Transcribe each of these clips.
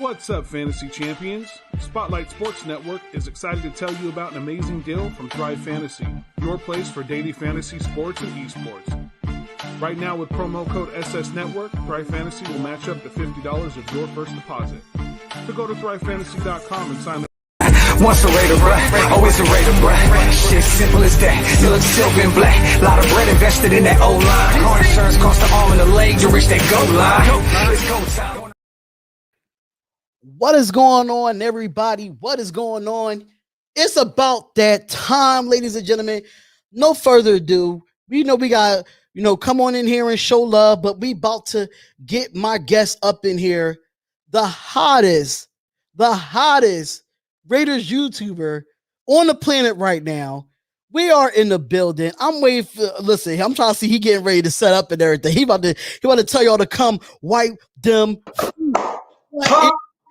What's up, fantasy champions? Spotlight Sports Network is excited to tell you about an amazing deal from Thrive Fantasy, your place for daily fantasy sports and esports. Right now with promo code SS Network, Thrive Fantasy will match up to $50 of your first deposit. So go to thrivefantasy.com and sign up. Once a Raider, bruh, always a Raider, bruh. Shit simple as that. You look silver and black. Lot of bread invested in that O-line. Car insurance cost the arm and the leg to reach that goal line. It's go time. What is going on, everybody? What is going on? It's about that time, ladies and gentlemen. No further ado. We got, come on in here and show love, but we about to get my guest up in here. The hottest Raiders YouTuber on the planet right now. We are in the building. I'm waiting for, listen, I'm trying to see he getting ready to set up and everything. He about to tell y'all to come wipe them.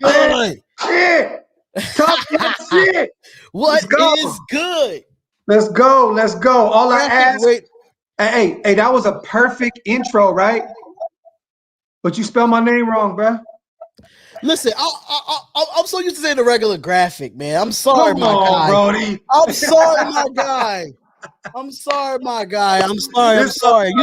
Good. Shit. Talk that shit. What is good? Let's go. All I ask. Hey, that was a perfect intro, right? But you spelled my name wrong, bro. Listen, I'm so used to saying the regular Graphk, man. I'm sorry, Come my on, guy. Brody. I'm sorry, my guy. I'm sorry.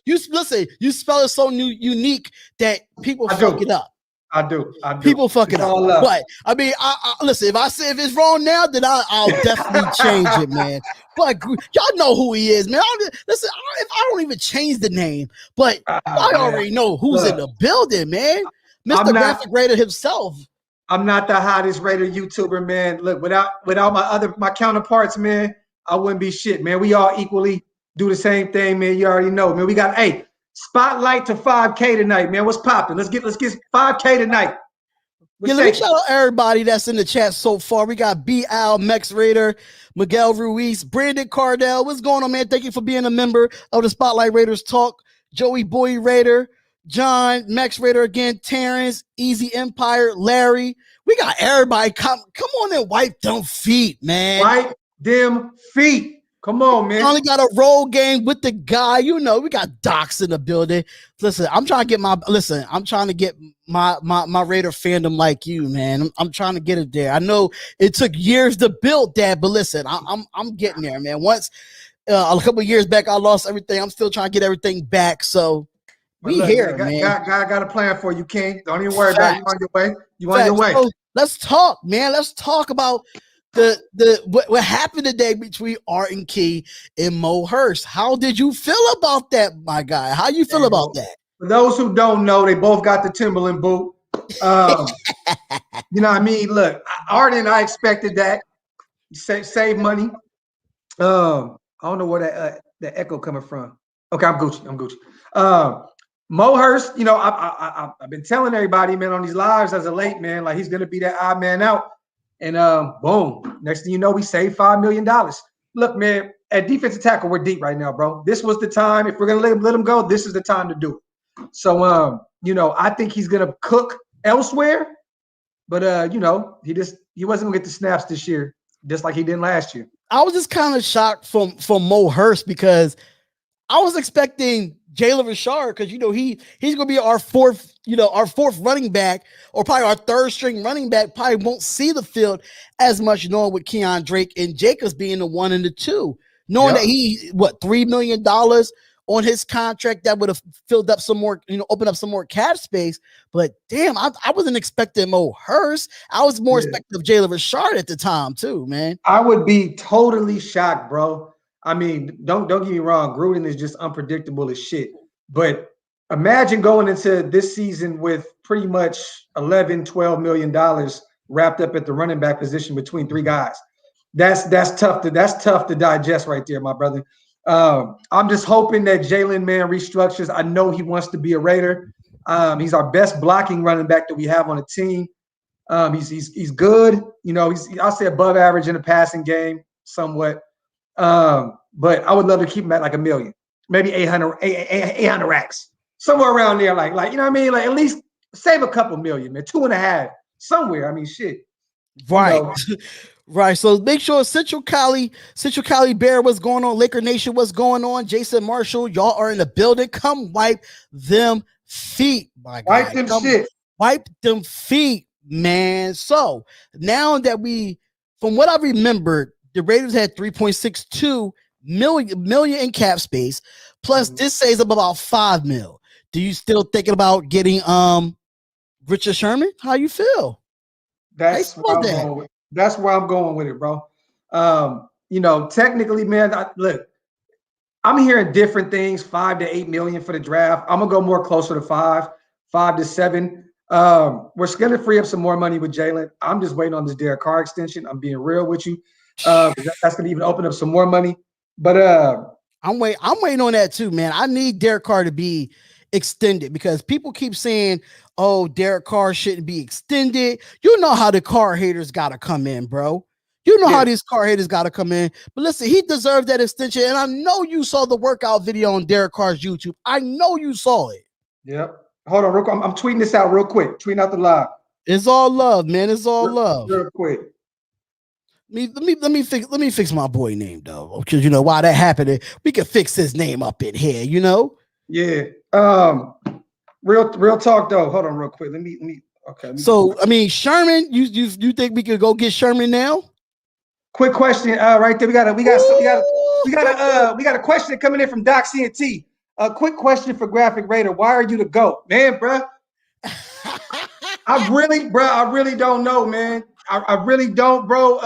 You spell it so unique that people fuck it up. I do. People fuck it up. But I mean, listen. If it's wrong now, then I'll definitely change it, man. But y'all know who he is, man. Listen, if I don't even change the name, but I already know who's in the building, man. Mr. Graphk Raider himself. I'm not the hottest Raider YouTuber, man. Look, without my counterparts, man, I wouldn't be shit, man. We all equally do the same thing, man. You already know, man. We got spotlight to 5K tonight, man. What's popping? Let's get 5K tonight. Let me shout out everybody that's in the chat so far. We got B.Al, Mex Raider, Miguel Ruiz, Brandon Cardell. What's going on, man? Thank you for being a member of the Spotlight Raiders Talk. Joey Boy Raider, John, Mex Raider again, Terrence, Easy Empire, Larry. We got everybody. Come on and wipe them feet, man. Wipe them feet. Come on, man. I only got a roll game with the guy. We got Docs in the building. Listen, I'm trying to get my Raider fandom like you, man. I'm trying to get it there. I know it took years to build that, but listen, I'm getting there, man. Once a couple of years back, I lost everything. I'm still trying to get everything back. So here, man. God got a plan for you, King. Don't even worry about it. You on your way. You on your way. So let's talk, man. Let's talk about what happened today between Art and Key and Mo Hurst. How did you feel about that, my guy? How you feel about that? For those who don't know, they both got the Timberland boot. You know what I mean? Look, Art and I expected that. Save money. I don't know where that echo coming from. Okay, I'm Gucci. Mo Hurst, I've been telling everybody, man, on these lives as of late, man, like he's gonna be that odd man out. And boom, next thing you know, we saved $5 million. Look, man, at defensive tackle, we're deep right now, bro. This was the time. If we're gonna let him go, this is the time to do it. So I think he's gonna cook elsewhere, but he wasn't gonna get the snaps this year, just like he did last year. I was just kind of shocked from Mo Hurst because I was expecting Jalen Richard, because he's gonna be our fourth running back, or probably our third string running back. Probably won't see the field as much, knowing with Keon Drake and Jacobs being the 1 and the 2, knowing that he $3 million on his contract, that would have filled up some more, opened up some more cap space. But damn, I wasn't expecting Mo Hurst. I was more expecting of Jalen Richard at the time too, man. I would be totally shocked, bro. I mean, don't get me wrong. Gruden is just unpredictable as shit. But imagine going into this season with pretty much $11-12 million wrapped up at the running back position between 3 guys. That's tough to digest right there, my brother. I'm just hoping that Jalen, man, restructures. I know he wants to be a Raider. He's our best blocking running back that we have on the team. He's good. I'll say above average in the passing game somewhat. But I would love to keep him at like $1 million, maybe 800 racks, somewhere around there. Like, you know what I mean? Like, at least save a couple million, man, 2.5 somewhere. I mean, shit. Right. Right. So make sure Central Cali Bear, what's going on? Laker Nation, what's going on? Jason Marshall, y'all are in the building. Come wipe them feet, my guy. Wipe them shit. Wipe them feet, man. So now that from what I remembered, the Raiders had 3.62 million in cap space, plus this saves up about 5 mil. Do you still thinking about getting Richard Sherman? How you feel? That's where I'm going with it, bro. Technically, man, look, I'm hearing different things, 5 to 8 million for the draft. I'm gonna go more closer to 5 to 7. We're gonna free up some more money with Jalen. I'm just waiting on this Derek Carr extension. I'm being real with you. That's gonna even open up some more money. But I'm waiting on that too, man. I need Derek Carr to be extended because people keep saying, "Oh, Derek Carr shouldn't be extended." You know how the Carr haters gotta come in, bro. You know how these Carr haters gotta come in. But listen, he deserved that extension, and I know you saw the workout video on Derek Carr's YouTube. I know you saw it. Yep. Hold on, real quick. I'm tweeting this out real quick. Tweeting out the live. It's all love, man. It's all love. Real quick. Let me fix my boy name though, because you know why that happened. We can fix his name up in here, you know. Yeah. Real talk though. Hold on, real quick. Let me. Okay. So I mean, Sherman, you think we could go get Sherman now? Quick question. Right there, we got a question coming in from Doc CNT. A quick question for Graphk Raider. Why are you the GOAT, man, bro? I really don't know, man. I really don't, bro.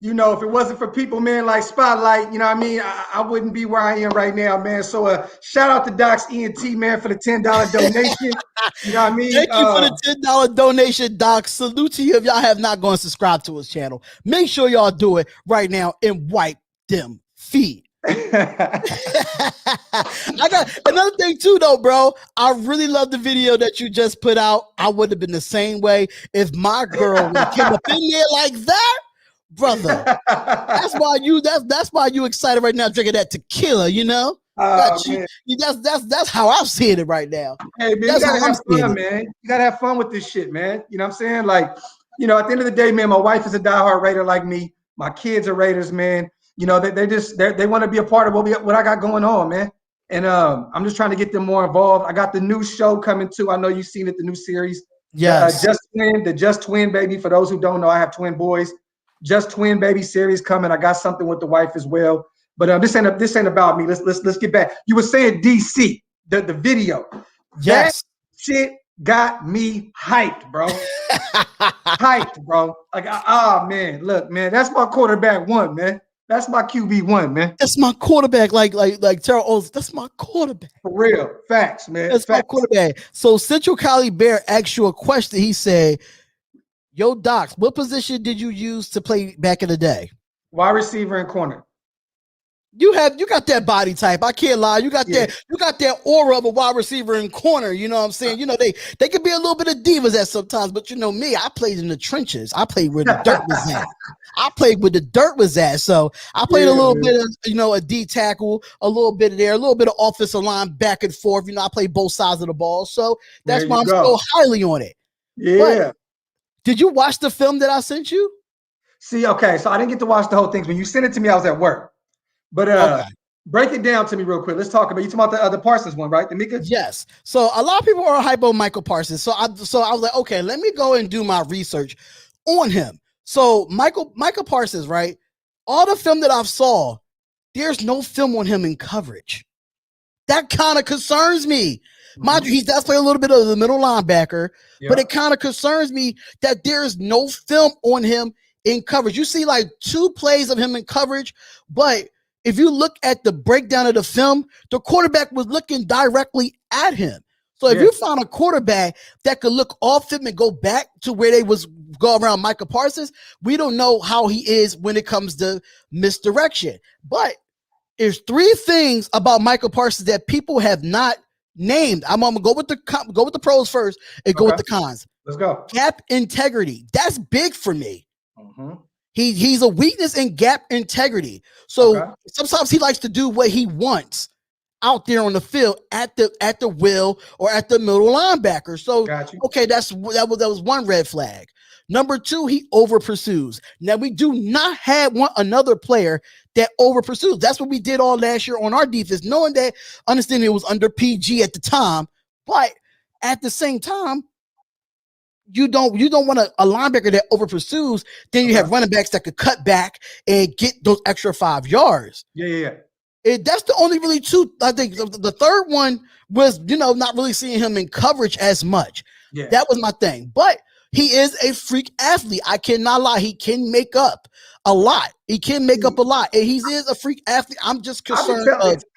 If it wasn't for people, man, like Spotlight, you know what I mean? I wouldn't be where I am right now, man. So shout out to Doc's ENT, man, for the $10 donation. You know what I mean? Thank you for the $10 donation, Doc. Salute to you if y'all have not gone subscribe to his channel. Make sure y'all do it right now and wipe them feet. I got another thing too, though, bro. I really love the video that you just put out. I would have been the same way if my girl came up in there like that, brother. That's why you excited right now drinking that tequila, you know. That's how I'm seeing it right now. Hey, man, you gotta have fun, man. You gotta have fun with this shit, man. You know what I'm saying? Like, at the end of the day, man, my wife is a diehard Raider like me. My kids are Raiders, man. They want to be a part of what I got going on, man. And I'm just trying to get them more involved. I got the new show coming too. I know you've seen it, the new series. Yes. The Just Twin Baby. For those who don't know, I have twin boys. Just Twin Baby series coming. I got something with the wife as well. But this ain't about me. Let's get back. You were saying DC, the video. Yes. That shit got me hyped, bro. Hyped, bro. Like, man, look, man, that's my quarterback one, man. That's my QB1, man. That's my quarterback, like Terrell Owens. That's my quarterback. For real. Facts, man. That's my quarterback. So Central Cali Bear asked you a question. He said, "Yo, Docs, what position did you use to play back in the day?" Wide receiver and corner. You got that body type. I can't lie. You got that aura of a wide receiver and corner. You know what I'm saying? They could be a little bit of divas at sometimes, but me, I played in the trenches. I played where the dirt was at. I played where the dirt was at. So I played a little bit of, a D tackle, a little bit of there, a little bit of offensive line back and forth. I played both sides of the ball. So that's why I'm so highly on it. Yeah. But did you watch the film that I sent you? See, okay. So I didn't get to watch the whole thing. When you sent it to me, I was at work. But break it down to me real quick. Let's talk about, you talking about the Parsons one, right? The Micah? Yes. So a lot of people are hype on Micah Parsons. So I was like, okay, let me go and do my research on him. So Micah Parsons, right? All the film that I've saw, there's no film on him in coverage. That kind of concerns me. Mind you, he does play a little bit of the middle linebacker, but it kind of concerns me that there's no film on him in coverage. You see like 2 plays of him in coverage, but if you look at the breakdown of the film, the quarterback was looking directly at him. So if you found a quarterback that could look off him and go back to where they was go around Micah Parsons, we don't know how he is when it comes to misdirection. But there's 3 things about Micah Parsons that people have not named. I'm gonna go with the pros first and go with the cons. Let's go. Gap integrity. That's big for me. He's a weakness in gap integrity. So sometimes he likes to do what he wants out there on the field at the will or at the middle linebacker. So okay, that was one red flag. Number 2, he over pursues. Now we do not have another player that over pursues. That's what we did all last year on our defense, knowing that, understanding it was under PG at the time, but at the same time, you don't want a linebacker that over pursues. Then you have running backs that could cut back and get those extra 5 yards. Yeah. That's the only really two. I think the third one was, not really seeing him in coverage as much. Yeah. That was my thing. But he is a freak athlete. I cannot lie. He can make up a lot. He can make up a lot. And he is a freak athlete. I'm just concerned.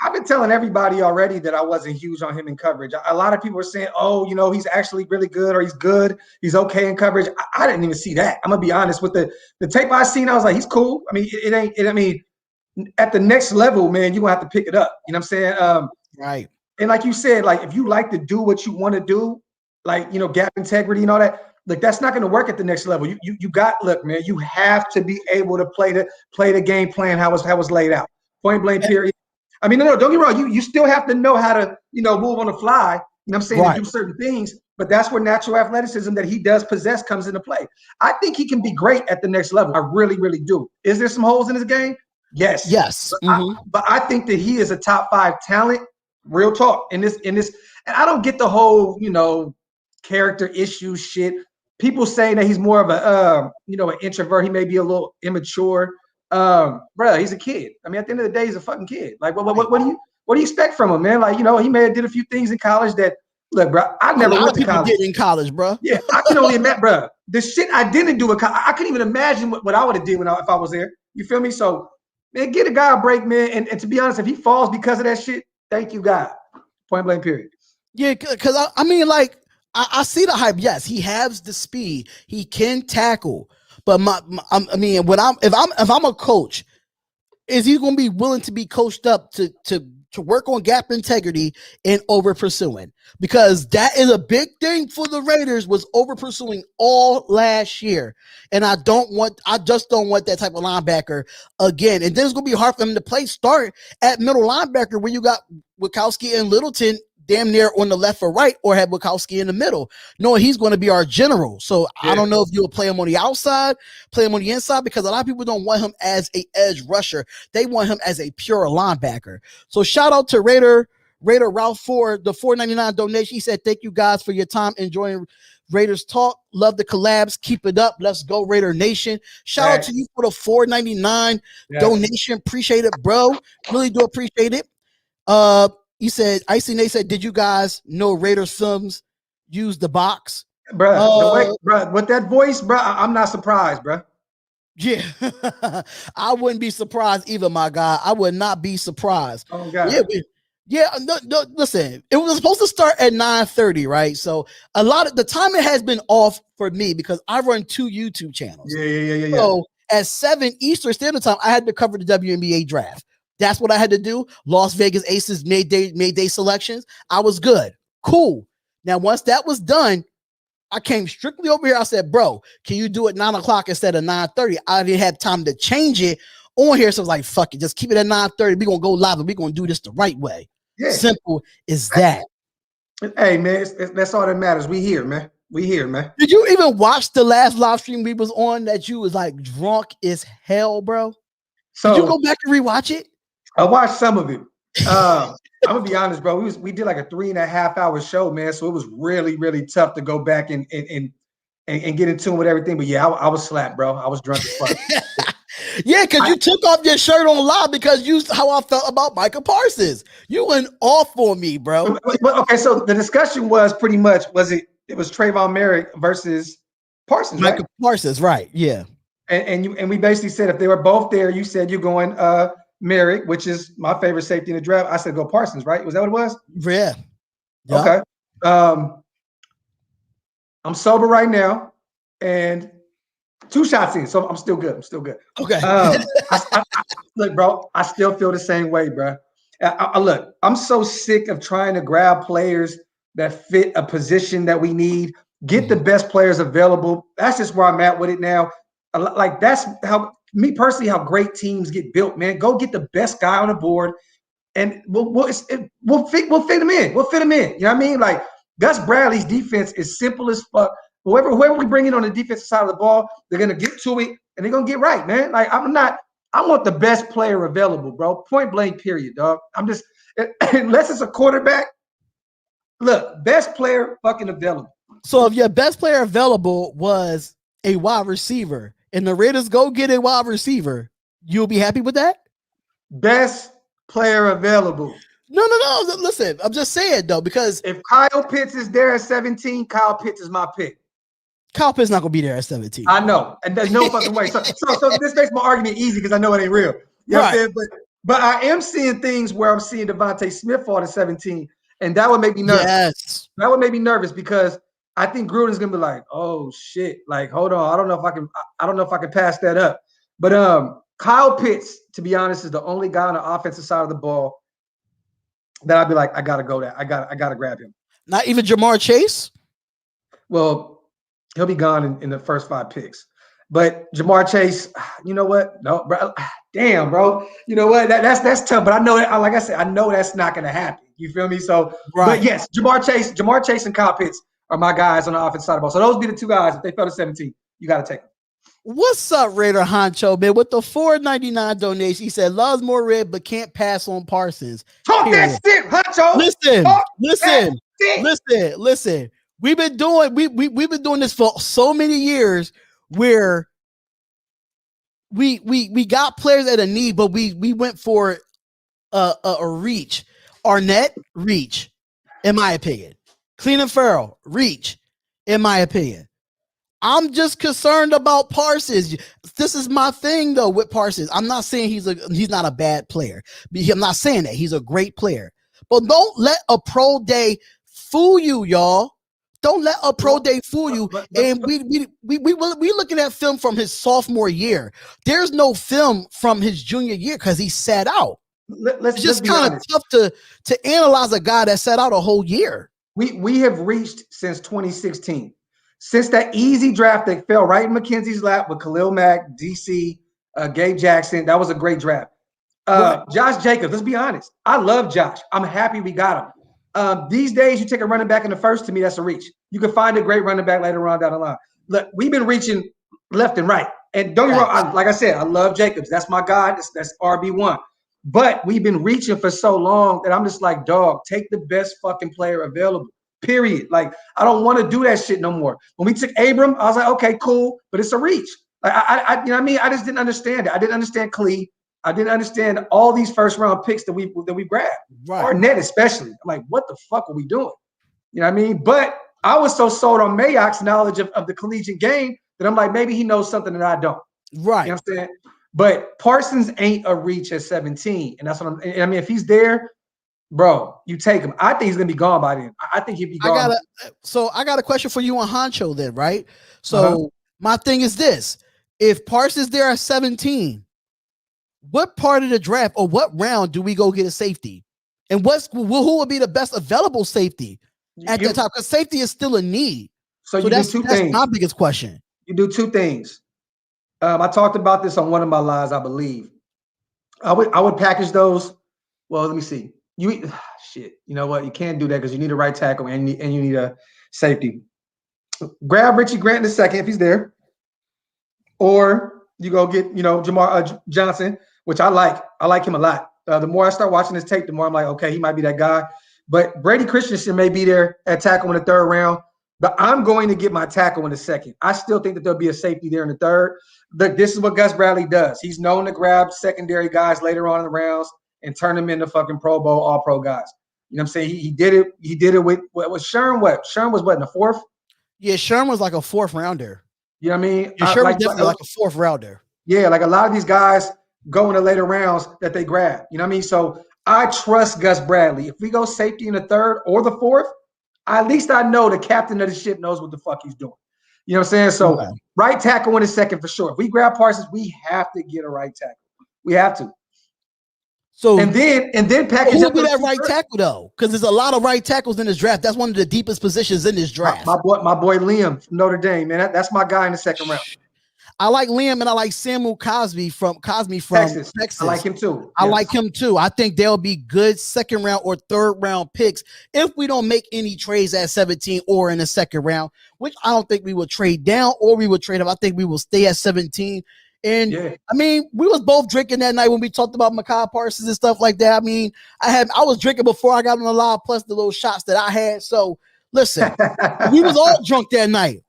I've been telling everybody already that I wasn't huge on him in coverage. A lot of people are saying, oh, he's actually really good, or he's good. He's okay in coverage. I didn't even see that. I'm going to be honest with the tape I seen. I was like, he's cool. I mean, at the next level, man, you're going to have to pick it up. You know what I'm saying? Right. And like you said, like, if you like to do what you want to do, like, gap integrity and all that, like, that's not going to work at the next level. Look, man, you have to be able to play the game plan how was laid out. Point blank period. I mean, no, don't get me wrong. You still have to know how to, move on the fly, you know what I'm saying, and do certain things, but that's where natural athleticism that he does possess comes into play. I think he can be great at the next level. I really, really do. Is there some holes in his game? Yes. Yes. But I think that he is a top 5 talent, real talk, in this, and I don't get the whole, character issue shit. People saying that he's more of an introvert. He may be a little immature. Bro, he's a kid. I mean, at the end of the day, he's a fucking kid. Like, what do you expect from him, man? Like, he may have did a few things in college that, look, bro, I never went to college. Did in college, bro. Yeah, I can only imagine, bro. The shit I didn't do in college, I couldn't even imagine what I would have did if I was there. You feel me? So, man, get a guy a break, man. And to be honest, if he falls because of that shit, thank you, God. Point blank, period. Yeah, because I mean, like, I see the hype. Yes, he has the speed. He can tackle. But if I'm a coach, is he going to be willing to be coached up to work on gap integrity and over pursuing? Because that is a big thing for the Raiders, was over pursuing all last year. And I just don't want that type of linebacker again. And then it's going to be hard for him to start at middle linebacker when you got Witkowski and Littleton damn near on the left or right, or have Witkowski in the middle, knowing he's going to be our general. So yeah. I don't know if you'll play him on the outside, play him on the inside, because a lot of people don't want him as a edge rusher. They want him as a pure linebacker. So shout out to Raider Ralph for the $4.99 donation. He said, thank you guys for your time enjoying Raiders talk. Love the collabs. Keep it up. Let's go, Raider Nation. Shout out to you for the $4.99 donation. Appreciate it, bro. Really do appreciate it. He said, Icy Nate said, did you guys know Raiders films use the box? Bro, with that voice, bro, I'm not surprised, bro. Yeah, I wouldn't be surprised either, my guy. I would not be surprised. Oh, God. No, listen, it was supposed to start at 9:30, right? So a lot of the timing has been off for me because I run 2 YouTube channels. Yeah. So at 7 Eastern Standard Time, I had to cover the WNBA draft. That's what I had to do. Las Vegas Aces made day selections. I was good. Cool. Now, once that was done, I came strictly over here. I said, bro, can you do it 9 o'clock instead of 9:30? I didn't have time to change it on here. So I was like, fuck it. Just keep it at 9:30. We're going to go live and we're going to do this the right way. Yeah. Simple as that. Hey, man, that's all that matters. We here, man. Did you even watch the last live stream we was on that you was like drunk as hell, bro? So did you go back and rewatch it? I watched some of it. I'm gonna be honest, bro. We did like a 3.5 hour show, man. So it was really, really tough to go back and get in tune with everything. But yeah, I was slapped, bro. I was drunk as fuck. Yeah, because you took off your shirt on live because you how I felt about Micah Parsons. You went off on me, bro. Okay, so the discussion was pretty much it was Trayvon Merrick versus Parsons, Micah Parsons, right? Yeah. And we basically said if they were both there, you said you're going Merrick, which is my favorite safety in the draft. I said go Parsons, right? Was that what it was? Yeah. Okay. I'm sober right now, and 2 shots in, so I'm still good. Okay. Look, bro, I still feel the same way, bro. Look, I'm so sick of trying to grab players that fit a position that we need. Get the best players available. That's just where I'm at with it now. Like that's how. Me personally, how great teams get built, man. Go get the best guy on the board, and we'll fit him in. We'll fit him in. You know what I mean? Like Gus Bradley's defense is simple as fuck. Whoever we bring in on the defensive side of the ball, they're gonna get to it and they're gonna get right, man. Like I want the best player available, bro. Point blank, period, dog. I'm just unless it's a quarterback. Look, best player fucking available. So if your best player available was a wide receiver and the Raiders go get a wide receiver, you'll be happy with that? Best player available. No. Listen, I'm just saying though, because if Kyle Pitts is there at 17, Kyle Pitts is my pick. Kyle Pitts not gonna be there at 17. I know, and there's no fucking way. So this makes my argument easy because I know it ain't real. You know what I'm saying? But I am seeing things where I'm seeing Devontae Smith fall to 17, and that would make me nervous. Yes. That would make me nervous because I think Gruden's gonna be like, oh shit, like hold on, I don't know if I can pass that up. But Kyle Pitts, to be honest, is the only guy on the offensive side of the ball that I'd be like, I gotta go there. I gotta grab him. Not even Jamar Chase? Well, he'll be gone in the first 5 picks. But Jamar Chase, you know what? No, bro. Damn, bro. You know what? That's tough. But I know that, like I said, I know that's not gonna happen. You feel me? So, But yes, Jamar Chase and Kyle Pitts are my guys on the offensive side of the ball. So those be the 2 guys. If they fell to 17, you gotta take them. What's up, Raider Honcho, man? With the $4.99 donation, he said, loves more red, but can't pass on Parsons. Talk that shit, Honcho. Listen. We've been doing this for so many years where we got players at a need, but we went for a reach. Arnett, reach, in my opinion. Cleveland Farrell, reach, in my opinion. I'm just concerned about Parsons. This is my thing though with Parsons. I'm not saying he's not a bad player. I'm not saying that he's a great player. But don't let a pro day fool you, y'all. Don't let a pro day fool you. And we looking at film from his sophomore year. There's no film from his junior year because he sat out. It's just kind of tough to analyze a guy that sat out a whole year. We have reached since 2016. Since that easy draft that fell right in McKenzie's lap with Khalil Mack, DC, Gabe Jackson, that was a great draft. Josh Jacobs, let's be honest. I love Josh. I'm happy we got him. These days, you take a running back in the first, to me, that's a reach. You can find a great running back later on down the line. Look, we've been reaching left and right. And don't get me wrong, like I said, I love Jacobs. That's my guy. That's RB1. But we've been reaching for so long that I'm just like, dog, take the best fucking player available. Period. Like, I don't want to do that shit no more. When we took Abram, I was like, okay, cool, but it's a reach. Like, I you know what I mean? I just didn't understand it. I didn't understand Clee. I didn't understand all these first round picks that we grabbed. Right. Arnett especially. I'm like, what the fuck are we doing? You know what I mean? But I was so sold on Mayock's knowledge of the collegiate game that I'm like, maybe he knows something that I don't. Right. You know what I'm saying? But Parsons ain't a reach at 17. And that's what I mean, if he's there, bro, you take him. I think he's gonna be gone by then. I think he'd be gone. I got a question for you on Honcho then, right? So my thing is this: if Parsons there at 17, what part of the draft or what round do we go get a safety? And who would be the best available safety at that time? Because safety is still a need. So that's my biggest question. You do 2 things. I talked about this on one of my lives, I believe. I would package those. Well, let me see. You know what? You can't do that because you need a right tackle and you need a safety. Grab Richie Grant in a second if he's there, or you go get Jamar Johnson, which I like. I like him a lot. The more I start watching this tape, the more I'm like, okay, he might be that guy. But Brady Christensen may be there at tackle in the 3rd round. But I'm going to get my tackle in the 2nd. I still think that there'll be a safety there in the 3rd. This is what Gus Bradley does. He's known to grab secondary guys later on in the rounds and turn them into fucking Pro Bowl, all pro guys. You know what I'm saying? He did it. He did it with Sherm. Sherm was in the 4th? Yeah, Sherm was like a 4th rounder. You know what I mean? Yeah, Sherm was definitely like a 4th rounder. Yeah, like a lot of these guys go in the later rounds that they grab. You know what I mean? So I trust Gus Bradley. If we go safety in the 3rd or the 4th, at least I know the captain of the ship knows what the fuck he's doing. You know what I'm saying? So right tackle in a 2nd for sure. If we grab Parsons, we have to get a right tackle. We have to. So and then package who would be that right tackle though? Because there's a lot of right tackles in this draft. That's one of the deepest positions in this draft. My boy Liam from Notre Dame, man. That's my guy in the 2nd round. I like Liam and I like Samuel Cosby from Texas. I like him too. I like him too. I think they'll be good 2nd round or 3rd round picks if we don't make any trades at 17 or in the 2nd round, which I don't think we will trade down or we will trade up. I think we will stay at 17. And I mean, we was both drinking that night when we talked about Micah Parsons and stuff like that. I mean, I was drinking before I got on the live, plus the little shots that I had. So Listen, we was all drunk that night.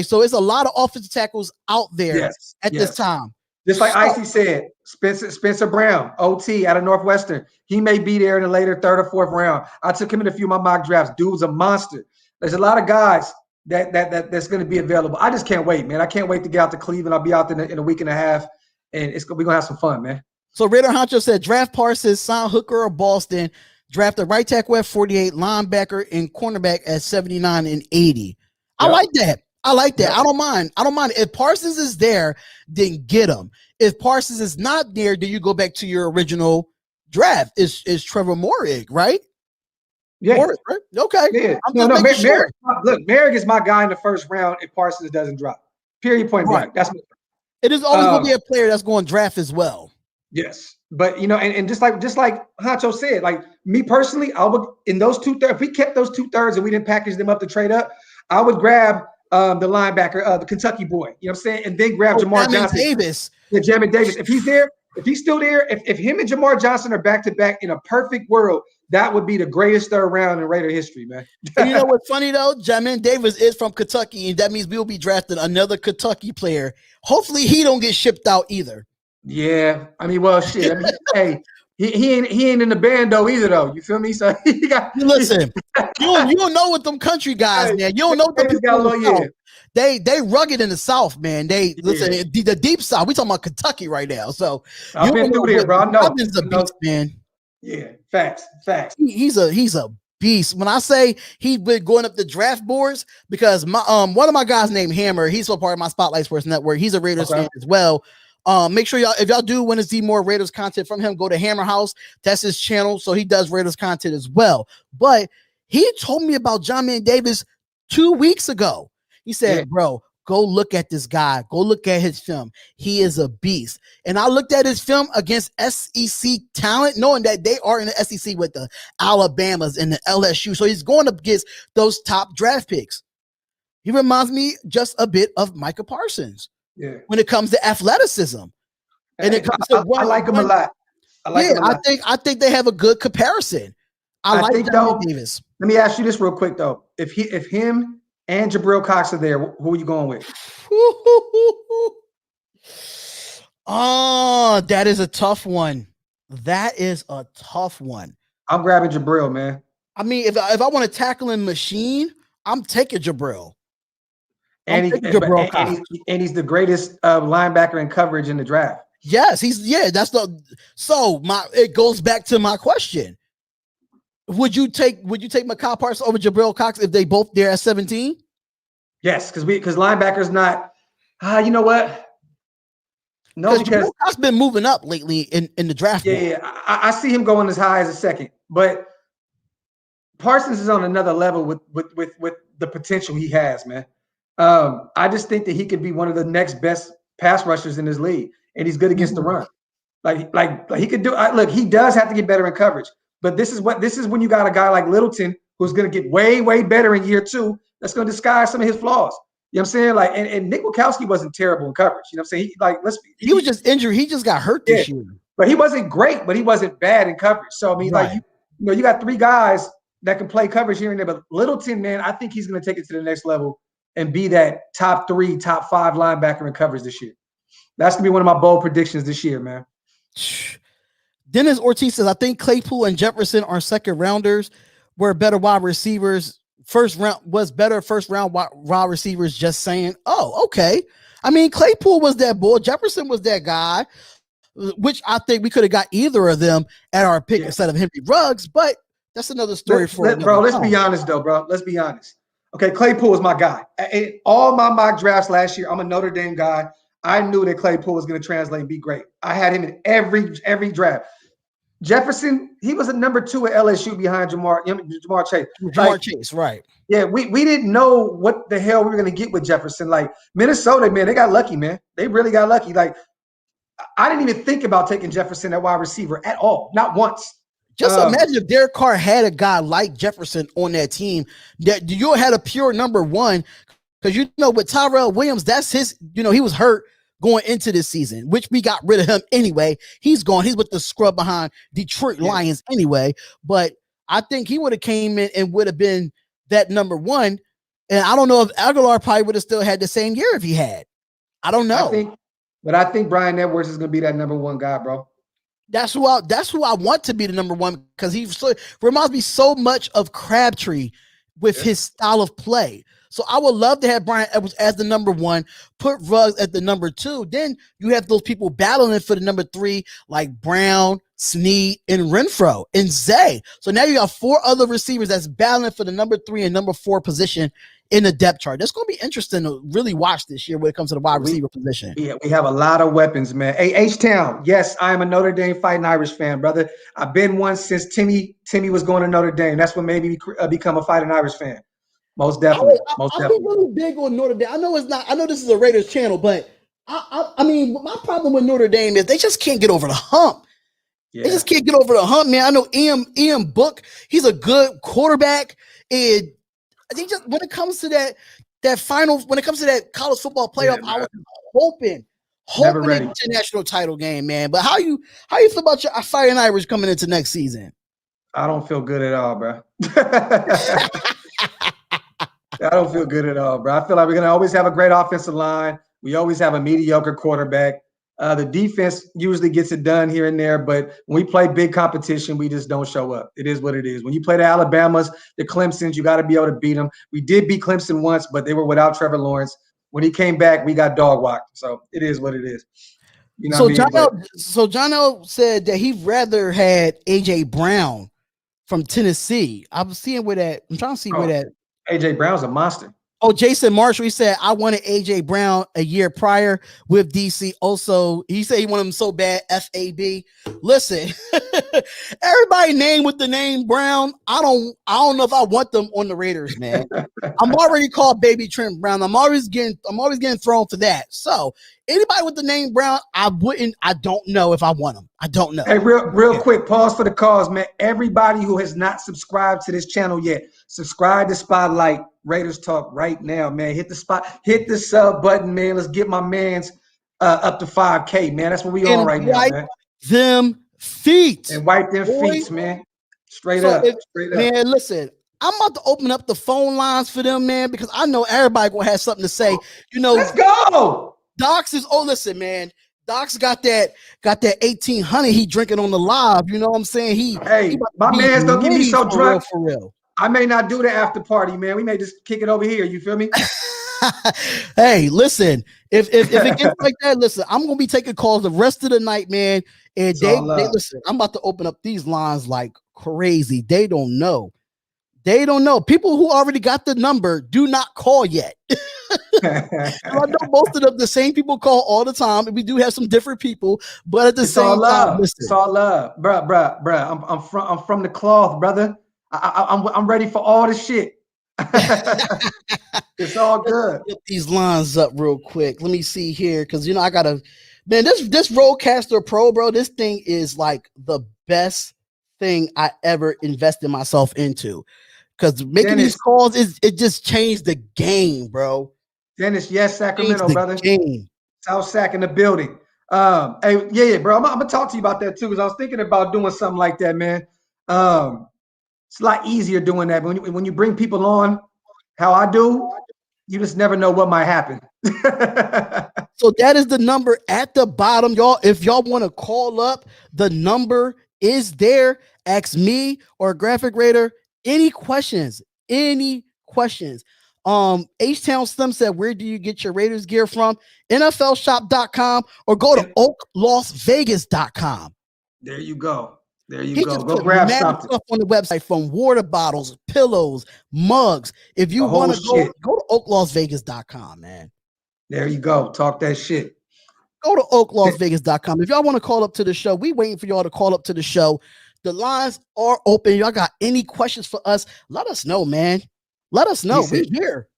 So it's a lot of offensive tackles out there at this time. Just like Icy said, Spencer Brown, OT out of Northwestern. He may be there in the later third or fourth round. I took him in a few of my mock drafts. Dude was a monster. There's a lot of guys that's going to be available. I just can't wait, man. I can't wait to get out to Cleveland. I'll be out there in a week and a half, and we're going to have some fun, man. So Raider Honcho said, draft Parsons, sign Hooker or Boston, draft the right tackle at 48, linebacker and cornerback at 79 and 80. I like that. I don't mind. If Parsons is there, then get him. If Parsons is not there, then you go back to your original draft. Is Trevor Moehrig, right? Yeah. Moehrig, right? Okay. Yeah. Moehrig is my guy in the first round if Parsons doesn't drop. Period. Point blank. It is always going to be a player that's going to draft as well. Yes. But and just like Honcho said, like me personally, I would in those 2/3, if we kept those 2/3 and we didn't package them up to trade up, I would grab the linebacker, the Kentucky boy, you know what I'm saying? And then grab Jamar Johnson. Davis. Yeah, Jamin Davis. If he's there, if he's still there, if him and Jamar Johnson are back to back in a perfect world, that would be the greatest third round in Raider history, man. And you know what's funny though? Jamin Davis is from Kentucky, and that means we'll be drafting another Kentucky player. Hopefully he don't get shipped out either. Yeah. I mean, well, shit. I mean, hey, he ain't in the band though either though. You feel me? So he got listen. You don't know what them country guys, man. You don't know what them people They rugged in the South, man. Listen, the deep South. We talking about Kentucky right now. So I've been through there, bro. I know. Robin's a beast, man. Yeah, facts. He's a beast. When I say he's been going up the draft boards, because my one of my guys named Hammer, he's a part of my Spotlight Sports Network. He's a Raiders fan as well. Make sure if y'all do want to see more Raiders content from him, go to Hammer House. That's his channel. So he does Raiders content as well. But he told me about Jamin Davis 2 weeks ago. He said, bro, go look at this guy. Go look at his film. He is a beast. And I looked at his film against SEC talent, knowing that they are in the SEC with the Alabamas and the LSU. So he's going up against those top draft picks. He reminds me just a bit of Micah Parsons. Yeah. When it comes to athleticism, and it comes to I like him a lot. I think they have a good comparison. I like Jamin Davis. Let me ask you this real quick though: if him and Jabril Cox are there, who are you going with? Oh, that is a tough one. I'm grabbing Jabril, man. I mean, if I want a tackling machine, I'm taking Jabril. And he's the greatest linebacker in coverage in the draft. Yes, it goes back to my question. Would you take Micah Parsons over Jabril Cox if they both there at 17? Yes, because linebacker's not. You know what? No, because Jabril Cox been moving up lately in the draft. Yeah, I see him going as high as a second, but Parsons is on another level with the potential he has, man. I just think that he could be one of the next best pass rushers in his league, and he's good against the run. Like he could do. Look, he does have to get better in coverage, but this is when you got a guy like Littleton who's going to get way better in year 2. That's going to disguise some of his flaws. You know what I'm saying? Like, and Nick Wachowski wasn't terrible in coverage. You know what I'm saying? He was just injured. He just got hurt this year. But he wasn't great, but he wasn't bad in coverage. So I mean, you got 3 guys that can play coverage here and there. But Littleton, man, I think he's going to take it to the next level and be that top 3, top 5 linebacker in coverage this year. That's going to be one of my bold predictions this year, man. Dennis Ortiz says, I think Claypool and Jefferson are second rounders. Were better wide receivers. First round wide receivers, just saying, oh, okay. I mean, Claypool was that bull. Jefferson was that guy, which I think we could have got either of them at our pick instead of Henry Ruggs, but that's another story let's be honest, though, bro. Let's be honest. Okay, Claypool was my guy. In all my mock drafts last year, I'm a Notre Dame guy. I knew that Claypool was going to translate and be great. I had him in every draft. Jefferson, he was a number 2 at LSU behind Jamar Chase. Chase, right. Yeah, we didn't know what the hell we were going to get with Jefferson. Like, Minnesota, man, they got lucky, man. They really got lucky. Like, I didn't even think about taking Jefferson at wide receiver at all, not once. Just imagine if Derek Carr had a guy like Jefferson on that team, that you had a pure number 1, because with Tyrell Williams, that's his, he was hurt going into this season, which we got rid of him anyway. He's gone. He's with the scrub behind Detroit Lions anyway. But I think he would have came in and would have been that number one. And I don't know if Aguilar probably would have still had the same year if he had. I don't know. I think Brian Edwards is going to be that number one guy, bro. That's who I want to be the number one because he reminds me so much of Crabtree with his style of play. So I would love to have Brian Edwards as the number one, put Ruggs at the number two. Then you have those people battling for the number three, like Brown, Snead, and Renfro, and Zay. So now you got 4 other receivers that's battling for the number 3 and number 4 position in the depth chart. That's going to be interesting to really watch this year when it comes to the wide receiver position. Yeah, we have a lot of weapons, man. Hey, H-Town, yes, I am a Notre Dame Fighting Irish fan, brother. I've been one since Timmy was going to Notre Dame. That's what made me become a Fighting Irish fan. Most definitely. I'm really big on Notre Dame. I know this is a Raiders channel, but I mean, my problem with Notre Dame is they just can't get over the hump. Yeah. They just can't get over the hump, man. I know Ian Book, he's a good quarterback, and I think just when it comes to that final, when it comes to that college football playoff, I was hoping an international title game, man. But how you feel about your Fighting Irish coming into next season? I don't feel good at all, bro. I don't feel good at all, bro. I feel like we're going to always have a great offensive line. We always have a mediocre quarterback. The defense usually gets it done here and there, but when we play big competition, we just don't show up. It is what it is. When you play the Alabamas, the Clemsons, you got to be able to beat them. We did beat Clemson once, but they were without Trevor Lawrence. When he came back, we got dog walked. So it is what it is. You know so John L said that he'd rather had A.J. Brown from Tennessee. I'm trying to see where that. A.J. Brown's a monster. Oh, Jason Marshall, he said, I wanted A.J. Brown a year prior with DC. Also, he said he wanted him so bad, FAB. Listen, everybody named with the name Brown, I don't know if I want them on the Raiders, man. I'm already called Baby Trent Brown. I'm always getting thrown for that. So anybody with the name Brown, I don't know if I want them. I don't know. Hey, real quick, pause for the cause, man. Everybody who has not subscribed to this channel yet, subscribe to Spotlight Raiders Talk right now, man. Hit the sub button, man. Let's get my man's up to 5K, man. That's what we on right now, man. Them feet. And wipe them feet, man. Straight up. Man, listen, I'm about to open up the phone lines for them, man, because I know everybody gonna have something to say. You know, let's go. Docs is listen, man. Doc's got that 1800 he drinking on the live. You know what I'm saying? My man's don't get me so drunk. For real. I may not do the after party, man. We may just kick it over here. You feel me? Hey, listen. If it gets like that, listen. I'm gonna be taking calls the rest of the night, man. And they listen. I'm about to open up these lines like crazy. They don't know. People who already got the number do not call yet. I know most of them, the same people call all the time, and we do have some different people, but at the same time, listen. It's all love, bruh. I'm from the cloth, brother. I'm ready for all the shit. It's all good. Get these lines up real quick. Let me see here, because I gotta, man. This Rodecaster Pro, bro. This thing is like the best thing I ever invested myself into. Because making these calls it just changed the game, bro. Dennis, yes, Sacramento, brother. Game. South Sac in the building. Hey, yeah, bro. I'm gonna talk to you about that too, because I was thinking about doing something like that, man. It's a lot easier doing that. But when you bring people on, how I do, you just never know what might happen. So that is the number at the bottom, y'all. If y'all want to call up, the number is there. Ask me or Graphk Raider any questions. H-Town Slim said, where do you get your Raiders gear from? NFLshop.com or go to oaklasvegas.com. There you go. Go grab something stuff on the website, from water bottles, pillows, mugs. If you want to go to oaklasvegas.com, man. There you go. Talk that shit. Go to oaklasvegas.com. If y'all want to call up to the show, we waiting for y'all to call up to the show. The lines are open. Y'all got any questions for us? Let us know, man. Let us know. We're here.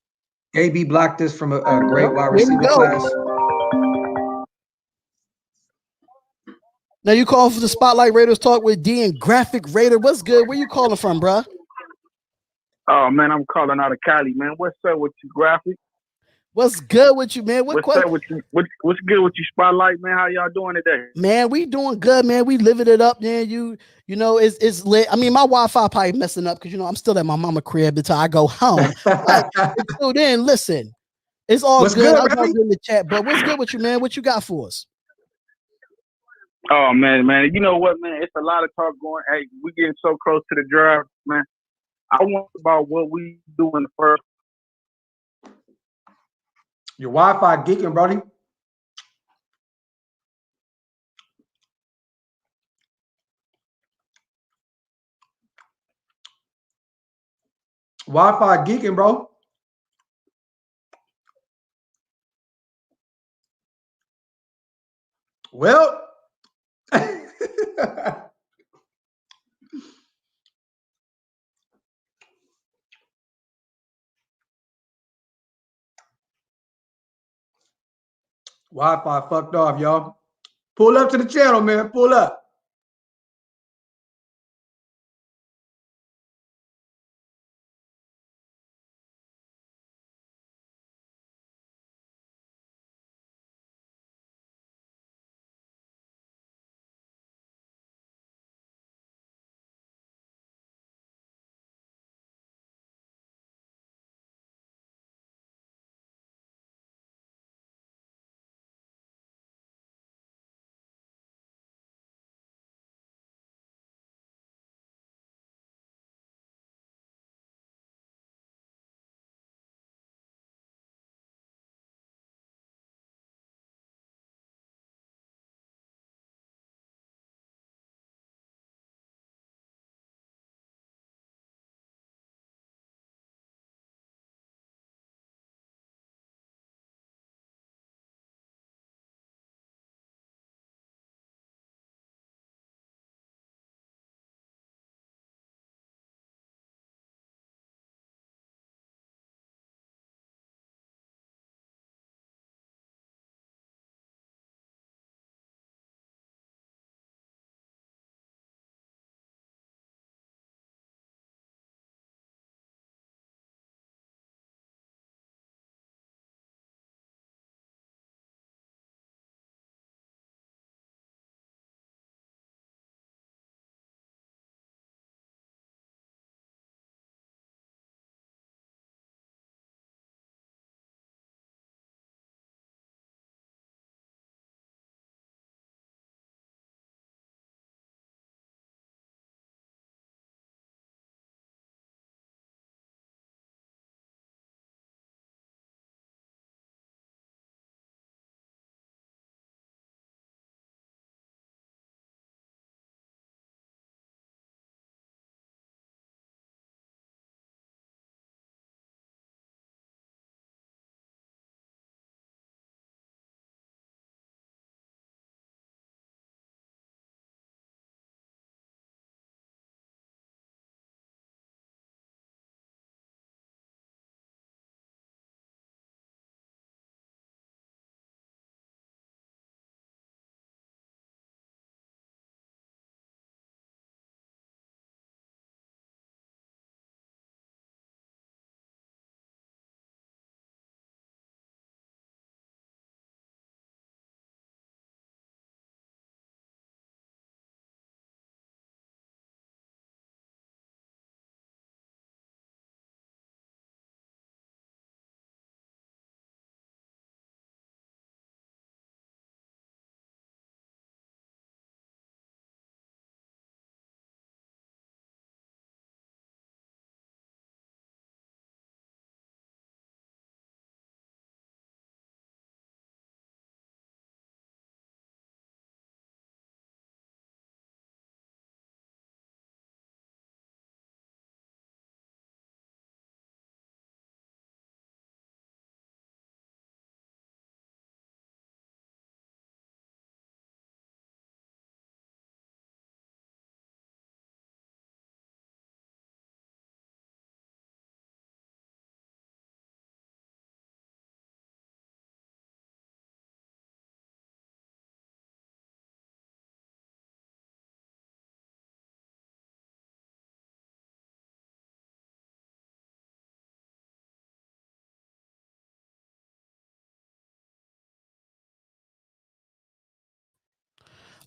AB blocked this from a great wide receiver class. Now you call for the Spotlight Raiders Talk with D and Graphk Raider. What's good? Where you calling from, bro? Oh man, I'm calling out of Cali, man. What's up with you, Graphk? What's good with you, man? What's up with you? What's good with you, Spotlight, man? How y'all doing today? Man, we doing good, man. We living it up, man. You know, it's lit. I mean, my Wi-Fi probably messing up because I'm still at my mama crib until I go home. But until then, listen, it's all What's good. good, I was baby? in the chat, but what's good with you, man? What you got for us? Oh man. You know what, man? It's a lot of talk going. Hey, we getting so close to the draft, man. I want about what we do in the first. Your Wi-Fi geeking, Brody. Wi-Fi geeking, bro. Well, Wi-Fi fucked off, y'all. Pull up to the channel, man. Pull up.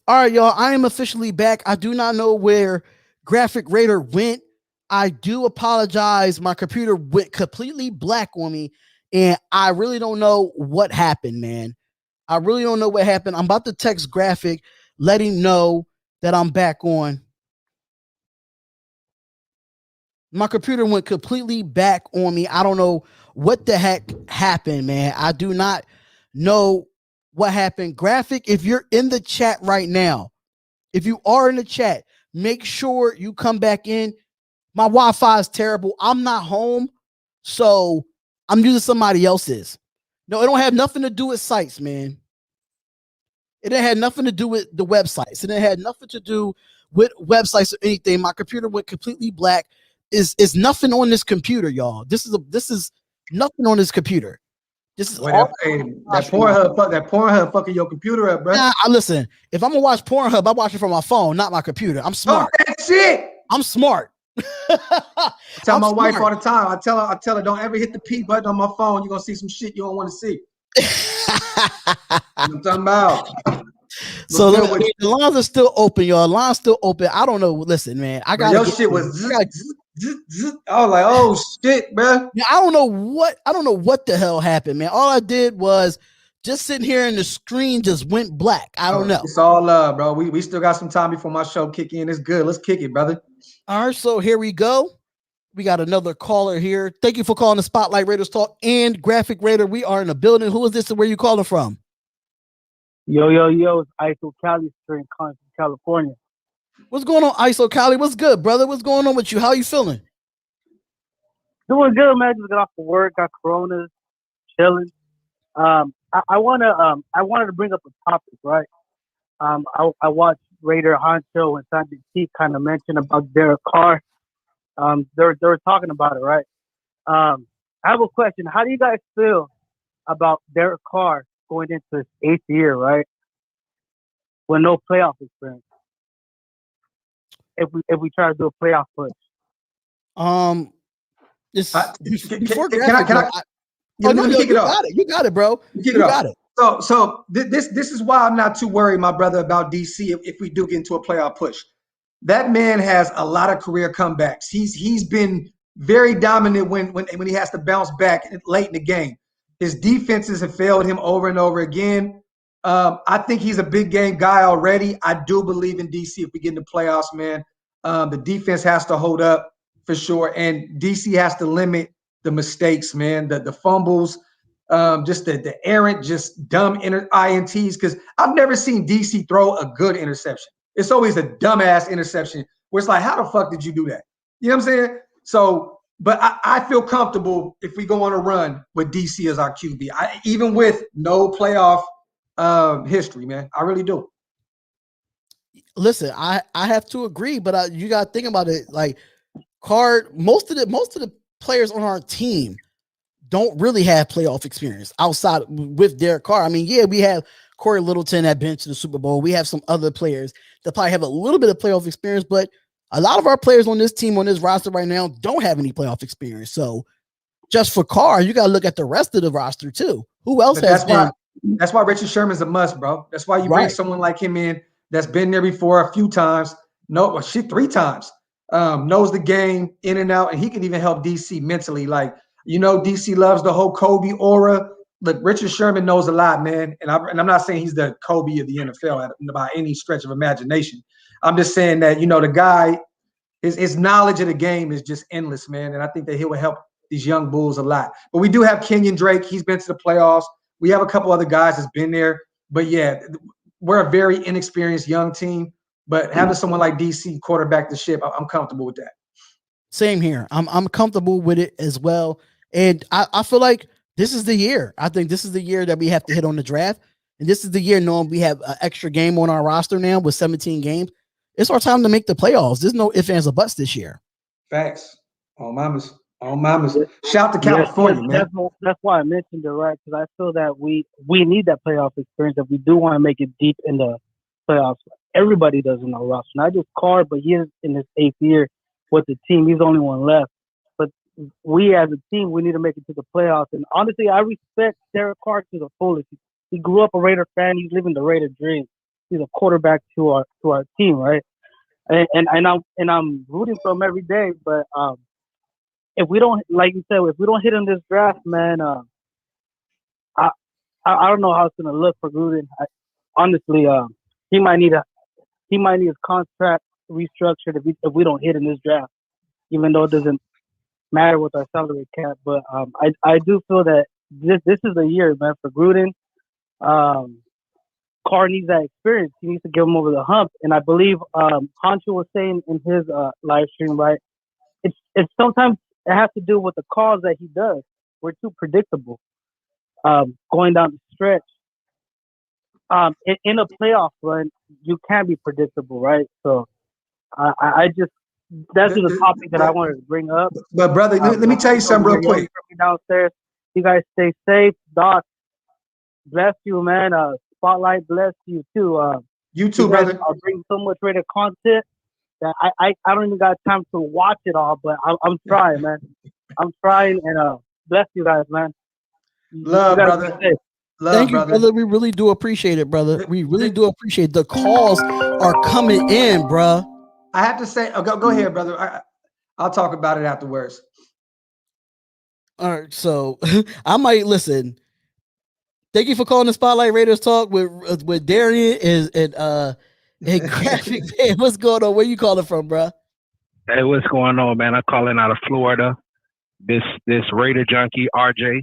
All right, y'all. I am officially back. I do not know where Graphic Raider went. I do apologize. My computer went completely black on me, and I really don't know what happened, man. I really don't know what happened. I'm about to text Graphic, let him know that I'm back on. My computer went completely back on me. I don't know what the heck happened, man. I do not know what happened. Graphic, if you're in the chat right now, if you are in the chat, make sure you come back in. My Wi-Fi is terrible. I'm not home, so I'm using somebody else's. No, it don't have nothing to do with sites, man. It didn't have nothing to do with the websites. It didn't have nothing to do with websites or anything. My computer went completely black. Is nothing on this computer, y'all. This is nothing on this computer. This is Boy, all that Pornhub fucking your computer up, bro. Nah, listen. If I'm gonna watch Pornhub, I watch it from my phone, not my computer. I'm smart. Talk that shit. I'm smart. Tell my wife all the time. I tell her, don't ever hit the P button on my phone. You're gonna see some shit you don't want to see. I'm talking about. So the lines are still open, y'all. Lines still open. I don't know. Listen, man. I got your shit was. I was like, oh shit, bro. I don't know what the hell happened, man. All I did was just sitting here and the screen just went black. I don't know. It's all love, bro. We still got some time before my show kick in. It's good. Let's kick it, brother. All right, so here we go. We got another caller here. Thank you for calling the Spotlight Raiders Talk and Graphic Raider. We are in the building. Who is this and where you calling from? Yo, it's ISO Cali Spring, California. What's going on, ISO Cali? What's good, brother? What's going on with you? How are you feeling? Doing good, man. Just got off of work, got Coronas, chilling. I wanted to bring up a topic, right? I watched Raider Honcho and Sandy T kind of mention about Derek Carr. They were talking about it, right? I have a question. How do you guys feel about Derek Carr going into his 8th year, right? With no playoff experience. If we try to do a playoff push. Before can I you got it, bro. You got it. So this is why I'm not too worried, my brother, about DC if we do get into a playoff push. That man has a lot of career comebacks. He's been very dominant when he has to bounce back late in the game. His defenses have failed him over and over again. I think he's a big game guy already. I do believe in DC if we get into playoffs, man. The defense has to hold up for sure, and DC has to limit the mistakes, man. The fumbles, just the errant, just dumb INTs. Because I've never seen DC throw a good interception. It's always a dumbass interception where it's like, how the fuck did you do that? You know what I'm saying? So, but I feel comfortable if we go on a run with DC as our QB, even with no playoff history, man. I really do. Listen, I have to agree, but you got to think about it. Like Carr, most of the players on our team don't really have playoff experience outside with Derek Carr. I mean, yeah, we have Corey Littleton that been to the Super Bowl. We have some other players that probably have a little bit of playoff experience, but a lot of our players on this team, on this roster right now, don't have any playoff experience. So just for Carr, you got to look at the rest of the roster too. Who else has been? That's why Richard Sherman's a must, bro. That's why you bring someone like him in that's been there before a few times. No, shit, 3 times. Knows the game in and out, and he can even help DC mentally. Like, you know, DC loves the whole Kobe aura. Look, Richard Sherman knows a lot, man. And I'm not saying he's the Kobe of the NFL by any stretch of imagination. I'm just saying that, you know, the guy, his knowledge of the game is just endless, man. And I think that he will help these young Bulls a lot. But we do have Kenyon Drake. He's been to the playoffs. We have a couple other guys that's been there. But, yeah, we're a very inexperienced young team. But having someone like DC quarterback the ship, I'm comfortable with that. Same here. I'm comfortable with it as well. And I feel like this is the year. I think this is the year that we have to hit on the draft. And this is the year knowing we have an extra game on our roster now with 17 games. It's our time to make the playoffs. There's no ifs, ands, or buts this year. Facts. On mamas. Shout to California, man. That's why I mentioned it, right? Because I feel that we need that playoff experience if we do want to make it deep in the playoffs. Everybody does in our roster. Not just Carr, but he is in his 8th year with the team. He's the only one left. But we as a team, we need to make it to the playoffs. And honestly, I respect Derek Carr to the fullest. He grew up a Raider fan. He's living the Raider dream. a quarterback to our team, right? And I'm rooting for him every day. But if we don't, like you said, if we don't hit in this draft, man, I don't know how it's gonna look for Gruden. Honestly, he might need his contract restructured if we don't hit in this draft, even though it doesn't matter with our salary cap. But I do feel that this is the year, man, for Gruden. Carr needs that experience. He needs to give him over the hump. And I believe Hancho was saying in his live stream, right? It's sometimes it has to do with the calls that he does. We're too predictable. Going down the stretch. In a playoff run, you can't be predictable, right? So I just that's the topic that I wanted to bring up. But brother, let me tell you something real quick. Downstairs, you guys stay safe. Doc, bless you, man. Spotlight, bless you too. You too, brother. I'll bring so much rated content that I don't even got time to watch it all, but I'm trying, man. I'm trying, and bless you guys, man. Love, brother. Thank you, brother. We really do appreciate it, brother. We really do appreciate it. The calls are coming in, bro. I have to say, go ahead, brother. I'll talk about it afterwards. All right, so I might listen. Thank you for calling the Spotlight Raiders Talk with Darian and Graphk. Hey, what's going on? Where you calling from, bro? Hey, what's going on, man? I'm calling out of Florida. This Raider junkie, RJ.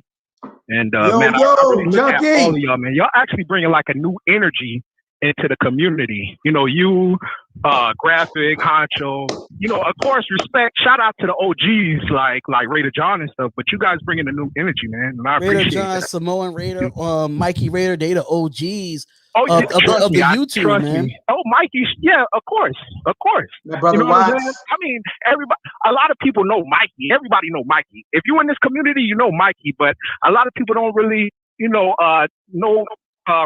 And man, I really look at all of y'all, man. Y'all actually bringing like a new energy into the community. You know, you, Graphk, Honcho, you know, of course, respect. Shout out to the OGs like Raider John and stuff, but you guys bringing a new energy, man. And I Raider appreciate John, that. Samoan Raider, Mikey Raider, they the OGs of the YouTube, man. Me. Oh, Mikey, yeah, of course. My brother, you know what I mean, everybody, a lot of people know Mikey. Everybody know Mikey. If you're in this community, you know Mikey, but a lot of people don't really, know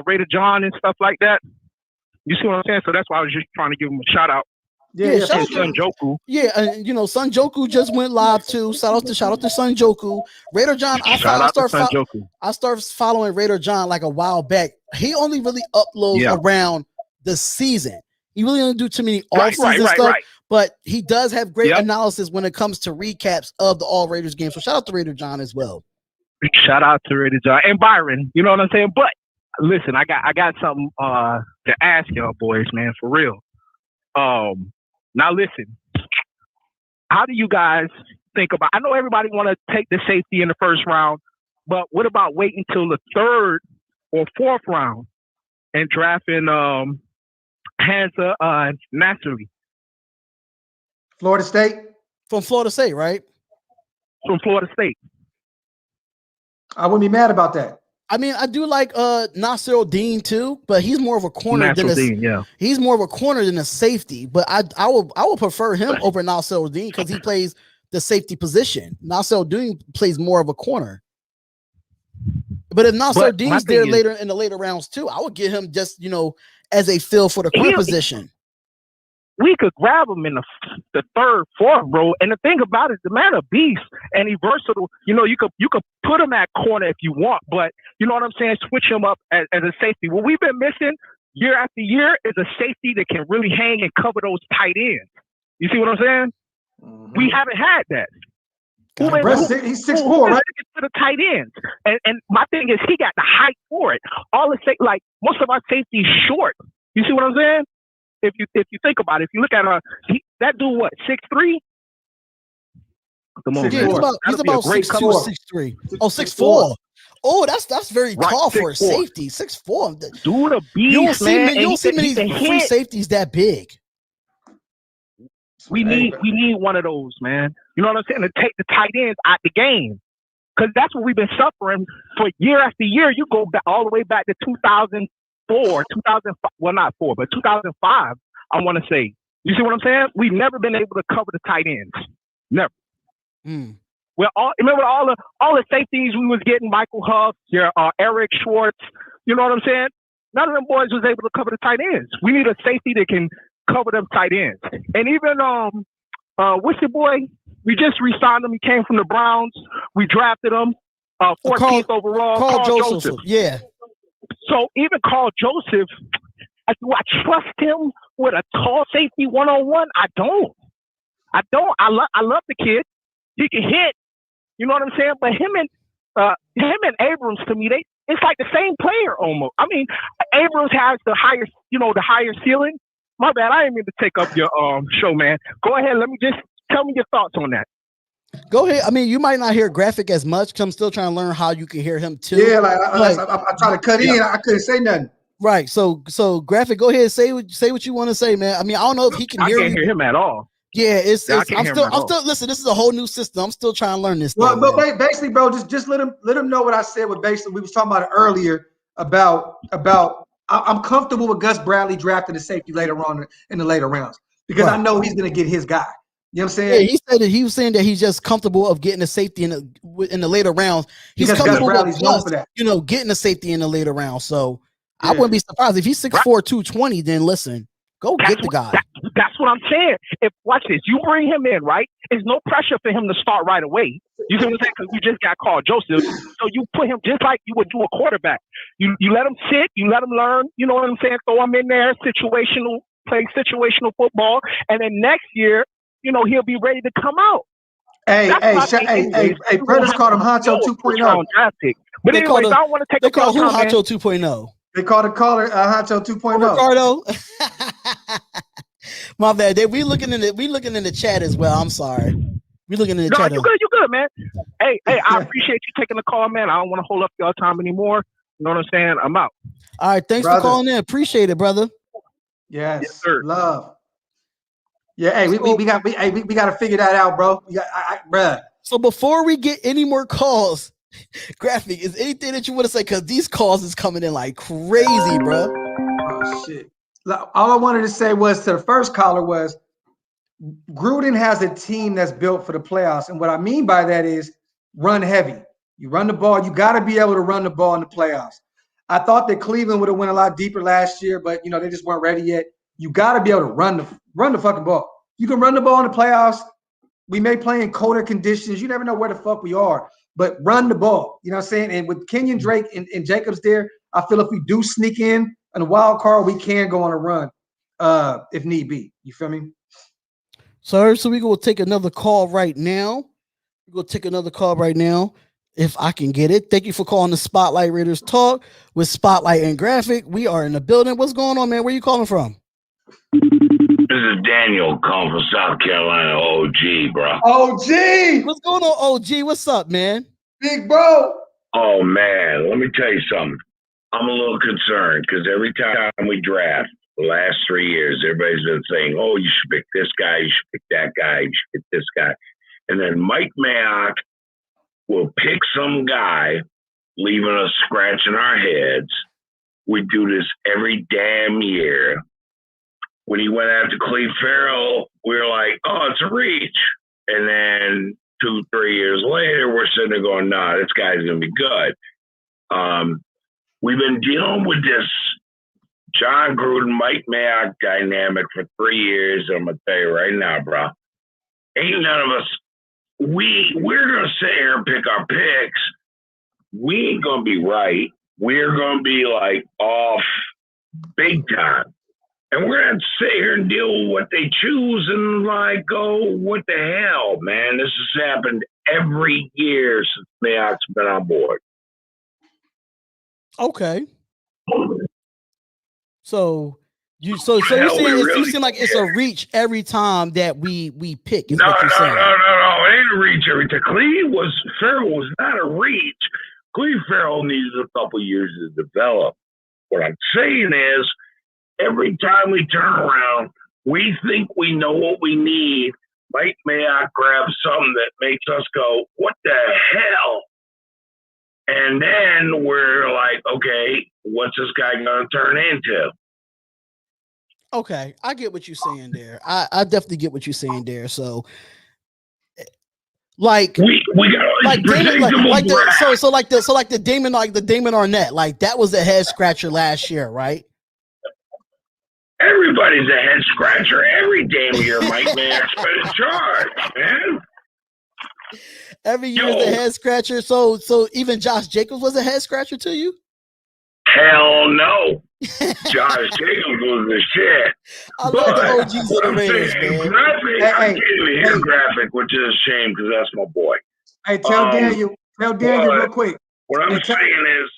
Raider John and stuff like that. You see what I'm saying? So that's why I was just trying to give him a shout out. Yeah, Son Joku. Yeah, Son Joku just went live too. Shout out to Son Joku. Raider John, I started following Raider John like a while back. He only really uploads around the season. He really doesn't do too many off-season stuff, but he does have great analysis when it comes to recaps of the All Raiders games. So shout out to Raider John as well. Shout out to Raider John and Byron. You know what I'm saying? But listen, I got something to ask y'all boys, man, for real. Now listen, how do you guys think about, I know everybody want to take the safety in the first round, but what about waiting till the third or fourth round and drafting Hansa naturally? Florida State? From Florida State, right? From Florida State. I wouldn't be mad about that. I mean, I do like Nasir Dean too, but he's more of a corner he's more of a corner than a safety. But I will prefer him over Nasir Dean because he plays the safety position. Nasir Dean plays more of a corner. But if Nasir Dean's there later in the later rounds too, I would get him just as a fill for the corner position. We could grab him in the third, fourth row. And the thing about it, the man a beast and he's versatile. You could put him at corner if you want, but you know what I'm saying? Switch him up as a safety. What we've been missing year after year is a safety that can really hang and cover those tight ends. You see what I'm saying? Mm-hmm. We haven't had that. He's 6'4", right? To the tight ends. And my thing is he got the height for it. Most of our safety is short. You see what I'm saying? If you think about it, if you look at that dude, what, 6'3"? He's about 6'2", 6'3". Oh, 6'4". Oh, that's very tall for a safety. 6'4". Dude, a beast, man. You don't see many free safeties that big. We need one of those, man. You know what I'm saying? To take the tight ends out the game. Because that's what we've been suffering for year after year. You go back all the way back to 2004, 2005, well, not 4, but 2005, I want to say. You see what I'm saying? We've never been able to cover the tight ends. Never. Well, remember all the safeties we was getting, Michael Huff, Eric Schwartz, you know what I'm saying? None of them boys was able to cover the tight ends. We need a safety that can cover them tight ends. And even, what's your boy? We just re-signed him. He came from the Browns. We drafted him 14th overall. Carl Joseph. Yeah. So even Carl Joseph, Do I trust him with a tall safety 1-on-1? I don't. I love the kid. He can hit. You know what I'm saying? But him and Abrams, to me, it's like the same player almost. I mean, Abrams has the higher ceiling. My bad. I didn't mean to take up your show, man. Go ahead. Let me just tell me your thoughts on that. Go ahead. I mean, you might not hear Graphk as much because I'm still trying to learn how you can hear him too. Yeah, I try to cut in. I couldn't say nothing. Right. So Graphk, go ahead. Say what you want to say, man. I mean, I don't know if he can hear. I can't hear him at all. Yeah, I'm still listen. This is a whole new system. I'm still trying to learn this. Well, but basically, bro, just let him know what I said. What basically we was talking about it earlier about I'm comfortable with Gus Bradley drafting a safety later on in the later rounds because I know he's gonna get his guy. You know what I'm saying? Yeah, he was saying that he's just comfortable of getting a safety in the later rounds. He's because comfortable Gus Bradley's known for that. Getting a safety in the later rounds. So I wouldn't be surprised if he's 6'4", 220. Then listen. Go get the guy. That's what I'm saying. Watch this. You bring him in, right? There's no pressure for him to start right away. You see what I'm saying? Because we just got called Joseph. So you put him just like you would do a quarterback. You let him sit. You let him learn. You know what I'm saying? Throw him in there, play situational football. And then next year, he'll be ready to come out. Hey, Predators called him Honcho 2.0. But anyways, I don't want to take They call who Honcho 2.0? They called the caller Honcho 2.0. Ricardo. My bad. We looking in the chat as well. I'm sorry. We looking in the chat. You good, man. Hey, I appreciate you taking the call, man. I don't want to hold up your time anymore. You know what I'm saying? I'm out. All right, thanks for calling in. Appreciate it, brother. Yes, sir. Love. Yeah, hey, we got to figure that out, bro. Bruh. So before we get any more calls, Graphk, is anything that you want to say? Because these calls is coming in like crazy, bro. Oh shit! All I wanted to say was to the first caller was Gruden has a team that's built for the playoffs, and what I mean by that is run heavy. You run the ball. You got to be able to run the ball in the playoffs. I thought that Cleveland would have went a lot deeper last year, but they just weren't ready yet. You got to be able to run the fucking ball. You can run the ball in the playoffs. We may play in colder conditions. You never know where the fuck we are. But run the ball. You know what I'm saying? And with Kenyon Drake and Jacobs there, I feel if we do sneak in a wild card, we can go on a run if need be. You feel me? Sir, so we're going to take another call right now. If I can get it. Thank you for calling the Spotlight Raiders Talk with Spotlight and Graphk. We are in the building. What's going on, man? Where you calling from? This is Daniel calling from South Carolina. OG, bro. OG! What's going on, OG? What's up, man? Big bro. Oh, man. Let me tell you something. I'm a little concerned because every time we draft, the last 3 years, everybody's been saying, oh, you should pick this guy, you should pick that guy, you should pick this guy. And then Mike Mayock will pick some guy, leaving us scratching our heads. We do this every damn year. When he went after Cleve Farrell, we were like, oh, it's a reach. And then 2-3 years later, we're sitting there going, nah, this guy's going to be good. We've been dealing with this John Gruden, Mike Mayock dynamic for 3 years. I'm going to tell you right now, bro. Ain't none of us, we're going to sit here and pick our picks. We ain't going to be right. We're going to be like off big time. And we're going to sit here and deal with what they choose and like, oh, what the hell, man? This has happened every year since Mayock's been on board. Okay. So you're saying you seem like it's a reach every time that we pick. Is no, what you're saying. No. It ain't a reach every time. Farrell was not a reach. Cleve Farrell needed a couple years to develop. What I'm saying is, every time we turn around, we think we know what we need. Mike Mayock grabs something that makes us go, what the hell? And then we're like, okay, what's this guy going to turn into? Okay, I get what you're saying there. I definitely get what you're saying there. So, like we got like the Damon Arnett, like that was a head scratcher last year, right? Everybody's a head scratcher every damn year. Mike Mayock's been in charge, man. Every year is a head scratcher. So even Josh Jacobs was a head scratcher to you? Hell no. Josh Jacobs was the shit. I love the OGs of the Raiders, man. Graphk, I can't even hear Graphk, which is a shame because that's my boy. Hey, tell Daniel real quick. What I'm saying is,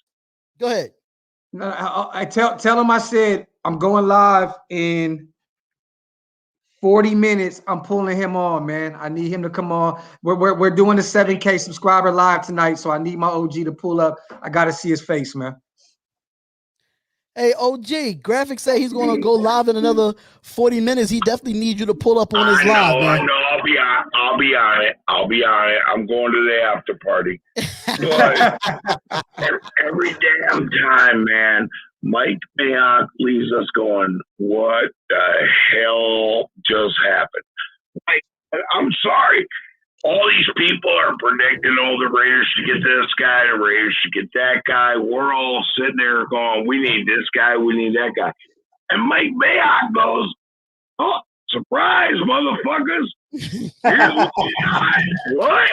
go ahead. No, I tell him I said I'm going live in 40 minutes. I'm pulling him on, man. I need him to come on. We're doing the 7K subscriber live tonight, so I need my OG to pull up. I got to see his face, man. Hey, OG, Graphk say he's going to go live in another 40 minutes. He definitely needs you to pull up on his live, man. I know. I'll be on it. I'm going to the after party. But every damn time, man, Mike Mayock leaves us going, what the hell just happened? I'm sorry. All these people are predicting, the Raiders should get this guy, the Raiders should get that guy. We're all sitting there going, we need this guy, we need that guy. And Mike Mayock goes, oh, surprise, motherfuckers. Here's what you got. What?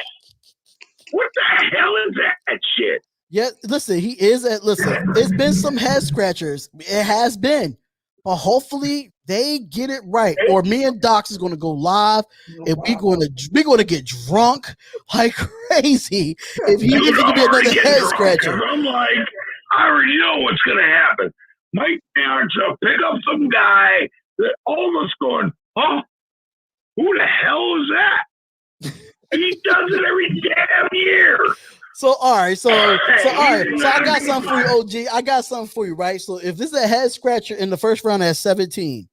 What the hell is that shit? Yeah, listen, it's been some head scratchers. It has been. But hopefully they get it right. Or me and Docs is gonna go live and we're gonna get drunk like crazy if he could be another head scratcher. I'm like, I already know what's gonna happen. Mike Mayock's gonna pick up some guy that all of us going, huh? Who the hell is that? He does it every damn year. So I got something for you, OG. I got something for you, right? So if this is a head scratcher in the first round at 17,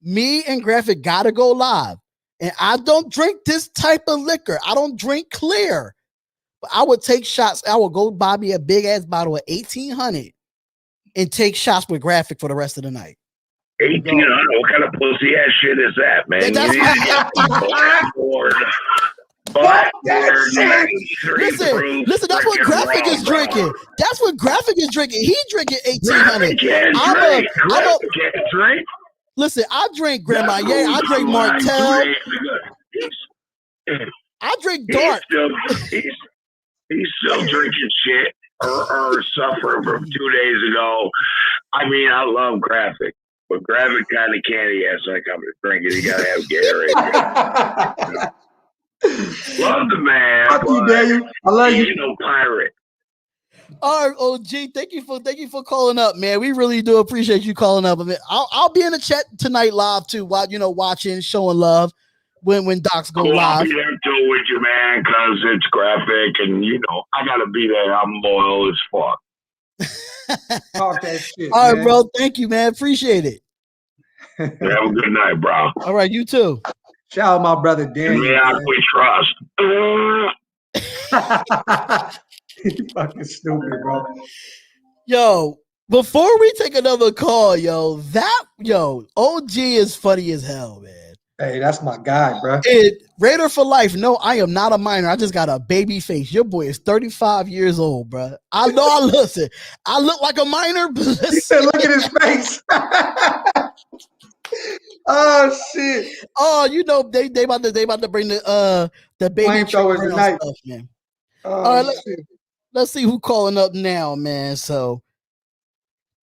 me and Graphk gotta go live. And I don't drink this type of liquor. I don't drink clear. But I would take shots. I would go buy me a big ass bottle of 1800 and take shots with Graphk for the rest of the night. 1800? What kind of pussy ass shit is that, man? Yeah, you need to get Blackboard. Listen, that's what Graphk is drinking. That's what Graphk is drinking. He drinking 1800. Can't drink. Listen, I drink Grand Marnier. I drink Martell. I drink dark. He's still drinking shit or suffering from 2 days ago. I mean, I love Graphk, but Graphk kind of candy ass like I'm drinking. You gotta have Gatorade. Love the man. Fuck you, Daniel. I love you. No pirate. All right, OG, thank you for calling up, man. We really do appreciate you calling up. I mean, I'll be in the chat tonight live too, while watching, showing love when Docs go live. I'll be there too with you, man, because it's Graphk, and I gotta be there. I'm loyal as fuck. Talk that shit. All right, bro. Thank you, man. Appreciate it. Have a good night, bro. All right, you too. Shout out my brother Daniel. Yeah, we trust. You fucking stupid, bro. Yo, before we take another call, OG is funny as hell, man. Hey, that's my guy, bro. Raider for life. No, I am not a minor. I just got a baby face. Your boy is 35 years old, bro. I know. I look like a minor, but look at his face. Oh shit! Oh, they about to bring the baby flamethrowers tonight, stuff, man. All right, let's see who calling up now, man. So,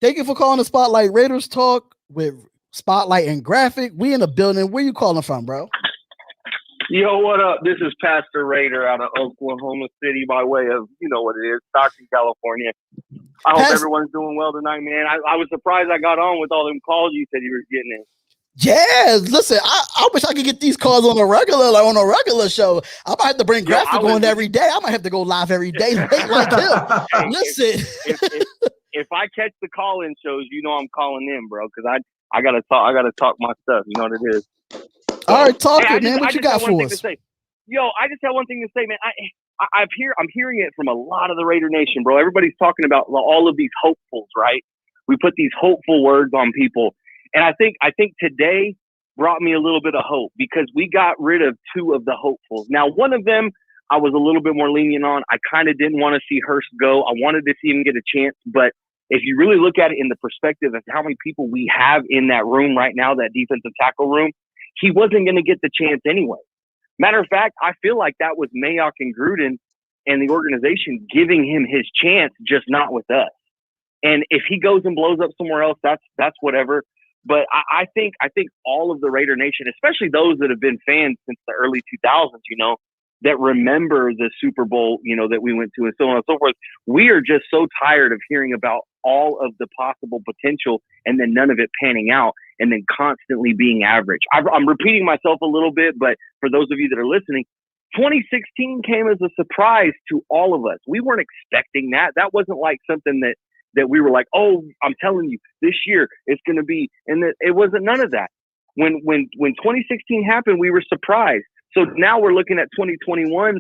thank you for calling the Spotlight Raiders Talk with Spotlight and Graphk. We in the building. Where you calling from, bro? Yo, what up? This is Pastor Raider out of Oklahoma City by way of, what it is, Stockton, California. I hope everyone's doing well tonight, man. I was surprised I got on with all them calls you said you were getting in. Yeah, listen, I wish I could get these calls on a regular show. I might have to bring Graphk on every day. I might have to go live every day like him. Hey, listen. If I catch the call-in shows, I'm calling in, bro, because I gotta talk my stuff. You know what it is. All right, talk it, man. What you got for us? Yo, I just have one thing to say, man. I'm hearing it from a lot of the Raider Nation, bro. Everybody's talking about all of these hopefuls, right? We put these hopeful words on people. And I think today brought me a little bit of hope because we got rid of two of the hopefuls. Now, one of them I was a little bit more lenient on. I kind of didn't want to see Hurst go. I wanted to see him get a chance. But if you really look at it in the perspective of how many people we have in that room right now, that defensive tackle room, he wasn't going to get the chance anyway. Matter of fact, I feel like that was Mayock and Gruden and the organization giving him his chance, just not with us. And if he goes and blows up somewhere else, that's whatever. But I think all of the Raider Nation, especially those that have been fans since the early 2000s, that remember the Super Bowl, that we went to and so on and so forth, we are just so tired of hearing about all of the possible potential and then none of it panning out and then constantly being average. I'm repeating myself a little bit, but for those of you that are listening, 2016 came as a surprise to all of us. We weren't expecting that. That wasn't like something that we were like, oh, I'm telling you, this year it's going to be, and it wasn't none of that. When 2016 happened, we were surprised. So now we're looking at 2021,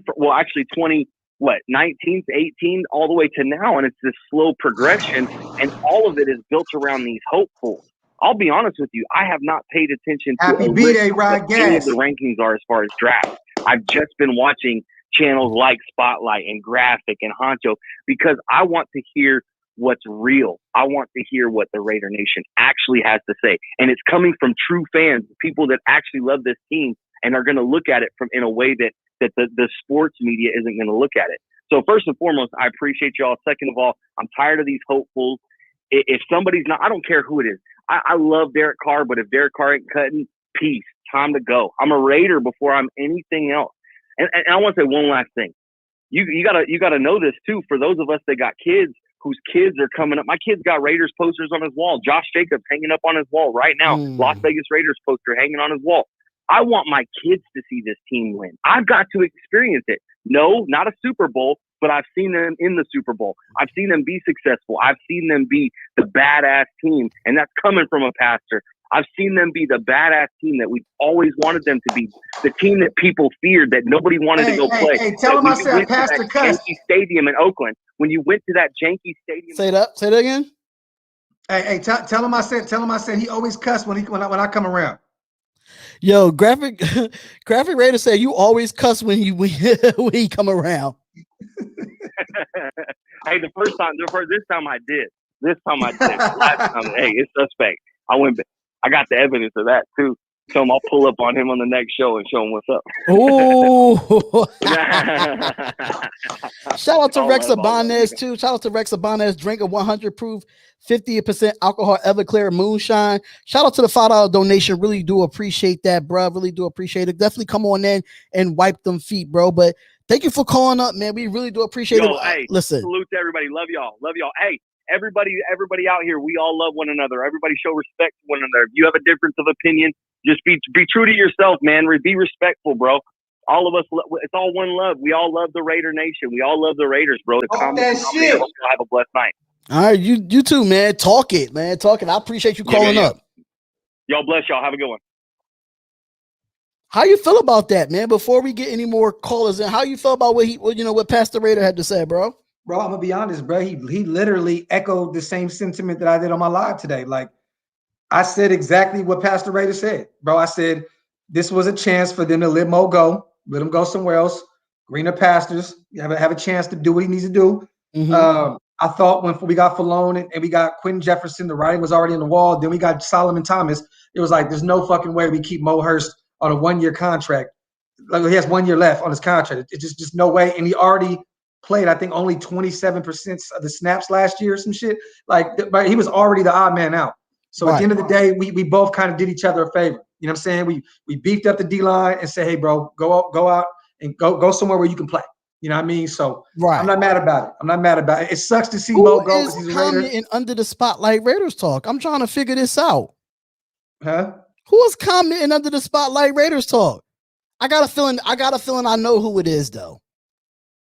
19, 18, all the way to now, and it's this slow progression, and all of it is built around these hopefuls. I'll be honest with you, I have not paid attention to Happy B-Day, Rod any of Gas. the rankings are as far as draft. I've just been watching channels like Spotlight and Graphk and Honcho because I want to hear what's real. I want to hear what the Raider Nation actually has to say. And it's coming from true fans, people that actually love this team and are going to look at it in a way that the sports media isn't going to look at it. So first and foremost, I appreciate y'all. Second of all, I'm tired of these hopefuls. If somebody's not, I don't care who it is. I love Derek Carr, but if Derek Carr ain't cutting, peace, time to go. I'm a Raider before I'm anything else. And I want to say one last thing. You gotta know this too. For those of us that got kids whose kids are coming up, my kid's got Raiders posters on his wall. Josh Jacobs hanging up on his wall right now. Las Vegas Raiders poster hanging on his wall. I want my kids to see this team win. I've got to experience it. No, not a Super Bowl, but I've seen them in the Super Bowl. I've seen them be successful. I've seen them be the badass team, and that's coming from a pastor. I've seen them be the badass team that we've always wanted them to be, the team that people feared, that nobody wanted to go play. Hey, tell him I said Pastor Cuss. Yankee Stadium in Oakland. When you went to that janky stadium. Say that again. Hey, tell him I said he always cuss when I come around. Yo, Graphk Raider said you always cuss when he come around. Hey, this time I did. Last time, hey, it's suspect. I went back. I got the evidence of that too. So I'll pull up on him on the next show and show him what's up. Oh, shout out to Rex Abanez too. Shout out to Rex Abanez. Drink a 100 proof, 50% alcohol Everclear moonshine. Shout out to the $5 donation. Really do appreciate that, bro. Really do appreciate it. Definitely come on in and wipe them feet, bro. But thank you for calling up, man. We really do appreciate it. Hey, listen, salute to everybody. Love y'all. Hey. Everybody out here, we all love one another. Everybody show respect to one another. If you have a difference of opinion, just be true to yourself, man. Be respectful, bro. All of us, it's all one love. We all love the Raider Nation. We all love the Raiders, bro. Talk that shit. Have a blessed night. All right, you too, man. Talk it, man. Talk it. I appreciate you calling up. Y'all bless y'all. Have a good one. How you feel about that, man? Before we get any more callers in, how you feel about what Pastor Raider had to say, bro? Bro, I'm gonna be honest, bro. He literally echoed the same sentiment that I did on my live today. Like, I said exactly what Pastor Raider said, bro. I said this was a chance for them to let Mo go, let him go somewhere else. Greener pastures, have a chance to do what he needs to do. Mm-hmm. I thought when we got Falone and we got Quentin Jefferson, the writing was already on the wall. Then we got Solomon Thomas. It was like there's no fucking way we keep Mo Hurst on a 1-year contract. Like, he has 1 year left on his contract. It's just no way. And he already played, I think, only 27% of the snaps last year or some shit. Like, but he was already the odd man out. So at the end of the day, we both kind of did each other a favor. You know what I'm saying? We beefed up the D-line and said, hey, bro, go out and go somewhere where you can play. You know what I mean? So I'm not mad about it. It sucks to see Mo go because he's a Raider. Who is commenting under the Spotlight Raiders talk? I'm trying to figure this out. Huh? Who is commenting under the Spotlight Raiders talk? I got a feeling I know who it is, though.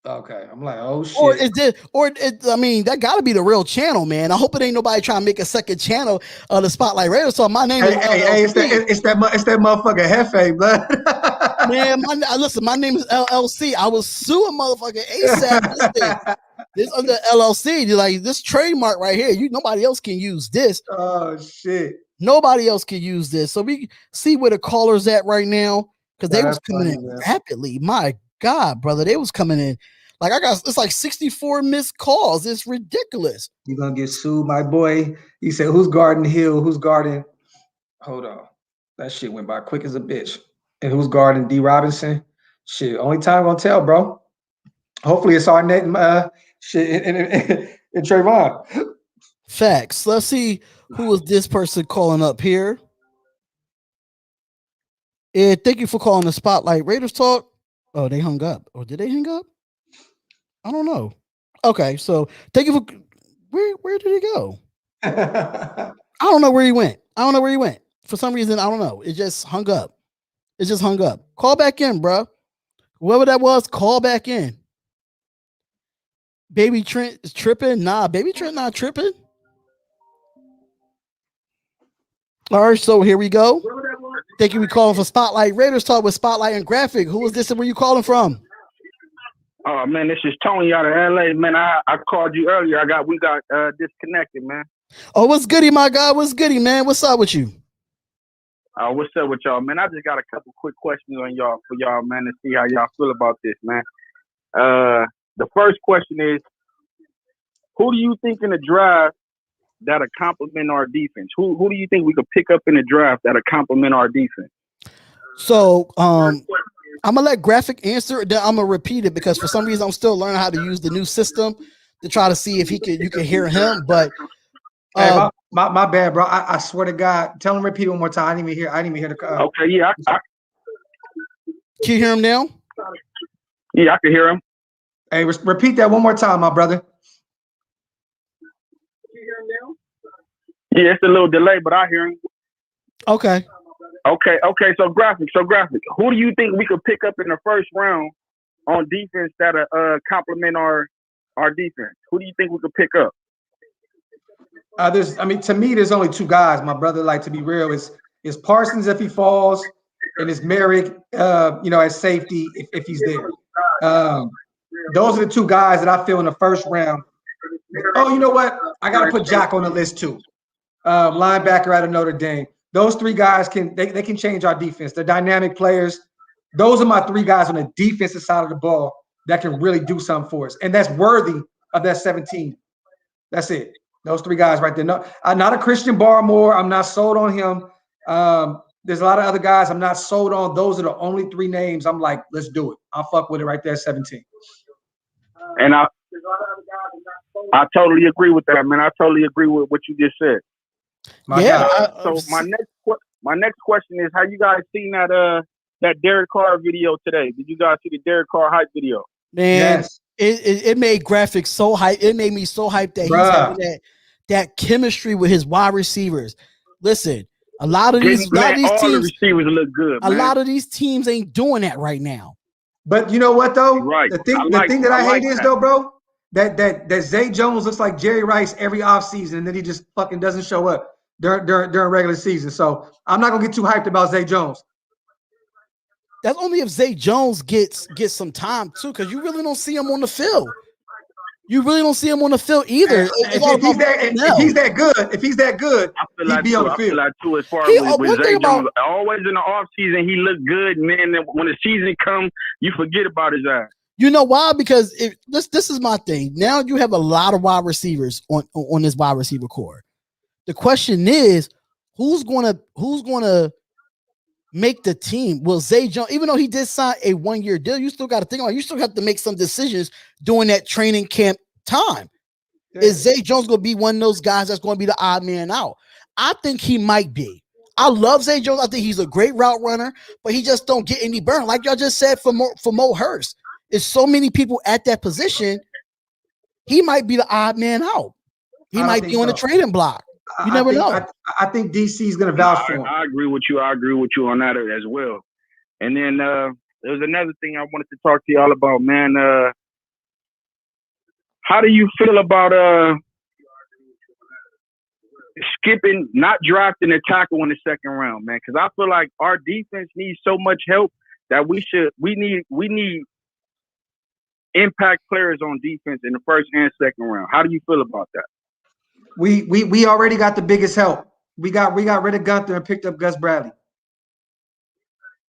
Okay, I'm like, oh shit. I mean, that got to be the real channel, man. I hope it ain't nobody trying to make a second channel of the Spotlight Raiders. So my name is it's that motherfucker Hefe, blood. Man, my name is LLC. I was suing motherfucker ASAP. This under LLC. You're like, this trademark right here. Nobody else can use this. Oh shit. Nobody else can use this. So we see where the caller's at right now, because they was coming in rapidly. My God, brother, they was coming in. Like, it's like 64 missed calls. It's ridiculous. You're gonna get sued, my boy. He said, who's guarding Hill? Who's guarding? Hold on. That shit went by quick as a bitch. And who's guarding D. Robinson? Shit, only time gonna tell, bro. Hopefully it's Arnett and Trayvon. Facts. Let's see who is this person calling up here. Thank you for calling the Spotlight Raiders Talk. Oh, they hung up. Or did they hang up? I don't know. Okay, so thank you for where did he go? I don't know where he went. For some reason, I don't know. It just hung up. Call back in, bro. Whoever that was, call back in. Baby Trent is tripping. Nah, Baby Trent not tripping. All right, so here we go. Thank you. We calling for Spotlight Raiders Talk with Spotlight and Graphk. Who is this and where you calling from? Oh man, this is Tony out of LA. Man, I called you earlier. We got disconnected, man. Oh, what's goody, my God? What's goody, man? What's up with you? What's up with y'all, man? I just got a couple quick questions on y'all for y'all, man, to see how y'all feel about this, man. The first question is, who do you think in the draft that'll complement our defense? Who do you think we could pick up in the draft that'll complement our defense? So, I'm gonna let Graphk answer. Then I'm gonna repeat it because for some reason I'm still learning how to use the new system to try to see if you can hear him. But hey, my bad, bro. I swear to God, tell him repeat it one more time. I didn't even hear the. Okay, yeah. Can you hear him now? Yeah, I can hear him. Hey, repeat that one more time, my brother. Yeah, it's a little delay, but I hear him. Okay. So Graphk. Who do you think we could pick up in the first round on defense that'll complement our defense? Who do you think we could pick up? To me, there's only two guys, my brother. Like, to be real, is Parsons if he falls, and it's Merrick, as safety if he's there. Those are the two guys that I feel in the first round. Oh, you know what? I got to put Jack on the list too. Linebacker out of Notre Dame. Those three guys can change our defense. They're dynamic players. Those are my three guys on the defensive side of the ball that can really do something for us, and that's worthy of that 17. That's it. Those three guys right there. No, not a Christian Barmore. I'm not sold on him. There's a lot of other guys I'm not sold on. Those are the only three names I'm like, let's do it. I'll fuck with it right there at 17. And I totally agree with that, man. I totally agree with what you just said. My next question is, how you guys seen that Derek Carr video today? Did you guys see the Derek Carr hype video? Man, yes. It made Graphk so hype. It made me so hyped that he's having that chemistry with his wide receivers. Listen, a lot of these teams, the receivers look good. A lot of these teams ain't doing that right now. But you know what though? Right. The thing that I hate is though, bro, that Zay Jones looks like Jerry Rice every offseason, and then he just fucking doesn't show up during regular season. So I'm not gonna get too hyped about Zay Jones. That's only if Zay Jones gets some time too, because you really don't see him on the field. You really don't see him on the field either. If he's that good, he'd be on the field. I feel like too, as far as with Zay Jones, always in the offseason, he looked good, and then when the season comes, you forget about his ass. You know why? Because this is my thing. Now you have a lot of wide receivers on this wide receiver core. The question is, who's gonna make the team? Will Zay Jones, even though he did sign a 1-year deal, you still got to think about it. You still have to make some decisions during that training camp time. Yeah. Is Zay Jones going to be one of those guys that's going to be the odd man out? I think he might be. I love Zay Jones. I think he's a great route runner, but he just don't get any burn. Like y'all just said for Mo Hurst. There's so many people at that position. He might be the odd man out. He might be on the trading block. You never know. I think DC is going to vouch for him. I agree with you. On that as well. And then there's another thing I wanted to talk to y'all about, man. How do you feel about not drafting a tackle in the second round, man? Because I feel like our defense needs so much help that we need impact players on defense in the first and second round. How do you feel about that? We already got the biggest help. We got rid of Gunther and picked up Gus Bradley.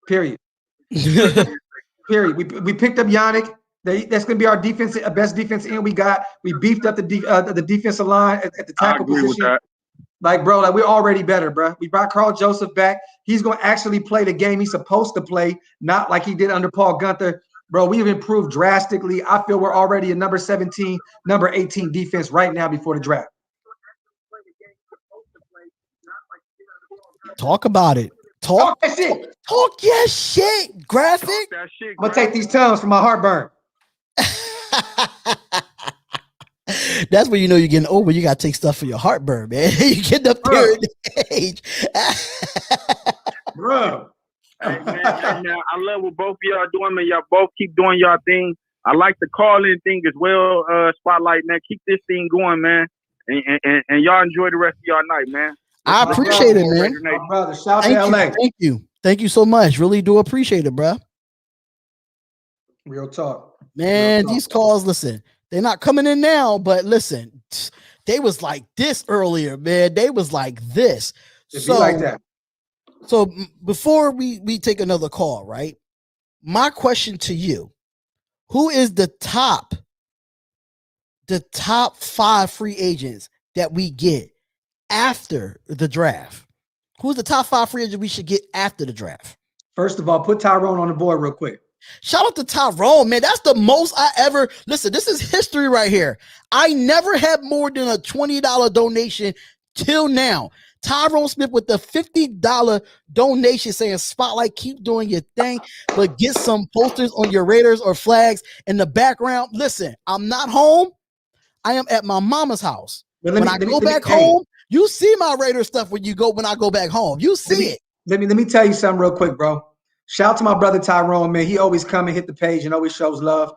Period. Period. We picked up Yannick. That's going to be our best defense end we got. We beefed up the defensive line at the tackle position. Like, bro, we're already better, bro. We brought Carl Joseph back. He's going to actually play the game he's supposed to play, not like he did under Paul Gunther. Bro, we've improved drastically. I feel we're already a number 17, number 18 defense right now before the draft. Talk about it. Talk that shit. Talk your shit, Graphk. That shit, I'm gonna take these tongues for my heartburn. That's when you know you're getting old. You gotta take stuff for your heartburn, man. You get up there in age. Bro. Hey, man, I love what both of y'all doing, man. Y'all both keep doing y'all thing. I like the call-in thing as well, Spotlight, man. Keep this thing going, man. And y'all enjoy the rest of y'all night, man. I appreciate it, man. My brother, shout to LA. Thank you so much. Really do appreciate it, bro. Real talk. Man, these calls, listen, they're not coming in now, but listen, they was like this earlier, man. They was like this. It'd be like that. So before we take another call, right? My question to you, who is the top 5 free agents that we get after the draft? Who's the top 5 free agents we should get after the draft? First of all, put Tyrone on the board real quick. Shout out to Tyrone, man. That's the most I ever listen. This is history right here. I never had more than a $20 donation till now. Tyrone Smith with the $50 donation saying, Spotlight, keep doing your thing, but get some posters on your Raiders or flags in the background. Listen, I'm not home. I am at my mama's house. When I go back home, you see my Raider stuff when I go back home. You see it. Let me tell you something real quick, bro. Shout out to my brother Tyrone, man. He always come and hit the page and always shows love.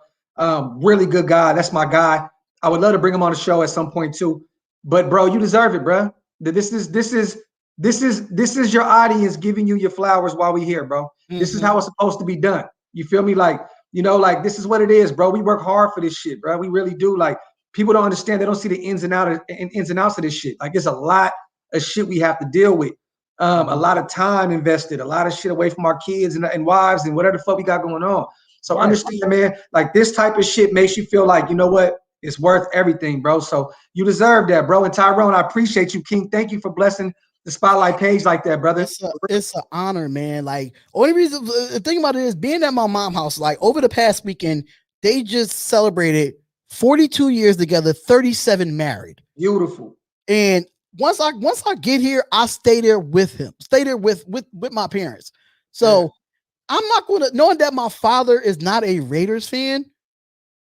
Really good guy. That's my guy. I would love to bring him on the show at some point too. But bro, you deserve it, bro. This is your audience giving you your flowers while we here, bro. Mm-hmm. This is how it's supposed to be done. You feel me? Like, like this is what it is, bro. We work hard for this shit, bro. We really do. Like, people don't understand. They don't see the ins and outs of this shit. Like, it's a lot of shit we have to deal with. A lot of time invested, a lot of shit away from our kids and wives and whatever the fuck we got going on. So understand, man, like this type of shit makes you feel like, you know what? It's worth everything, bro. So you deserve that, bro. And Tyrone, I appreciate you, King. Thank you for blessing the Spotlight page like that, brother. It's an honor, man. Like, only reason, the thing about it is being at my mom's house, like over the past weekend, they just celebrated 42 years together, 37 married. Beautiful. And once I get here, I stay there with him, stay there with my parents. So I'm not going to, knowing that my father is not a Raiders fan,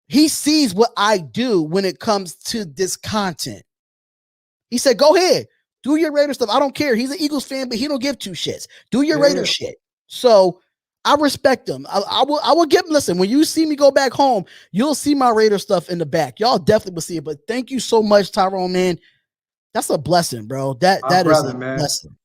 he sees what I do when it comes to this content. He said, go ahead, do your Raiders stuff. I don't care. He's an Eagles fan, but he don't give two shits. Do your Raiders shit. So I respect him. I will give, listen, when you see me go back home, you'll see my Raider stuff in the back. Y'all definitely will see it. But thank you so much, Tyrone, man. That's a blessing, bro. That is a blessing.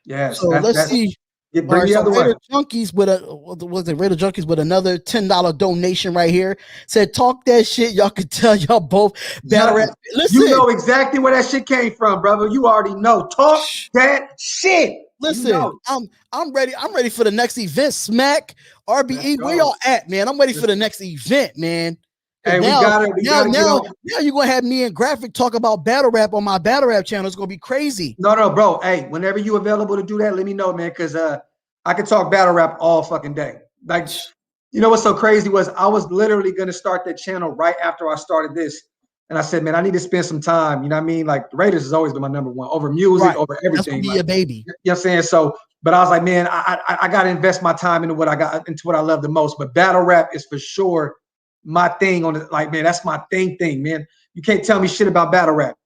Yes. So let's see. Bring the other Raider Junkies Raider Junkies with another $10 donation right here. Said, talk that shit. Y'all can tell y'all both battle rap. Listen, you know exactly where that shit came from, brother. You already know. Talk that shit. Listen, I'm ready. I'm ready for the next event. Smack RBE. Where y'all at, man? I'm ready for the next event, man. Hey, now you're gonna have me and Graphk talk about battle rap on my battle rap channel. It's gonna be crazy. No, bro. Hey, whenever you available to do that, let me know, man. Because I can talk battle rap all fucking day. Like, you know what's so crazy was I was literally gonna start that channel right after I started this, and I said, man, I need to spend some time. You know what I mean? Like, the Raiders has always been my number one over music, over everything. That's be a baby. You know what I'm saying? So, but I was like, man, I got to invest my time into what I love the most. But battle rap is for sure my thing on it. Like, man, that's my thing, man. You can't tell me shit about battle rap.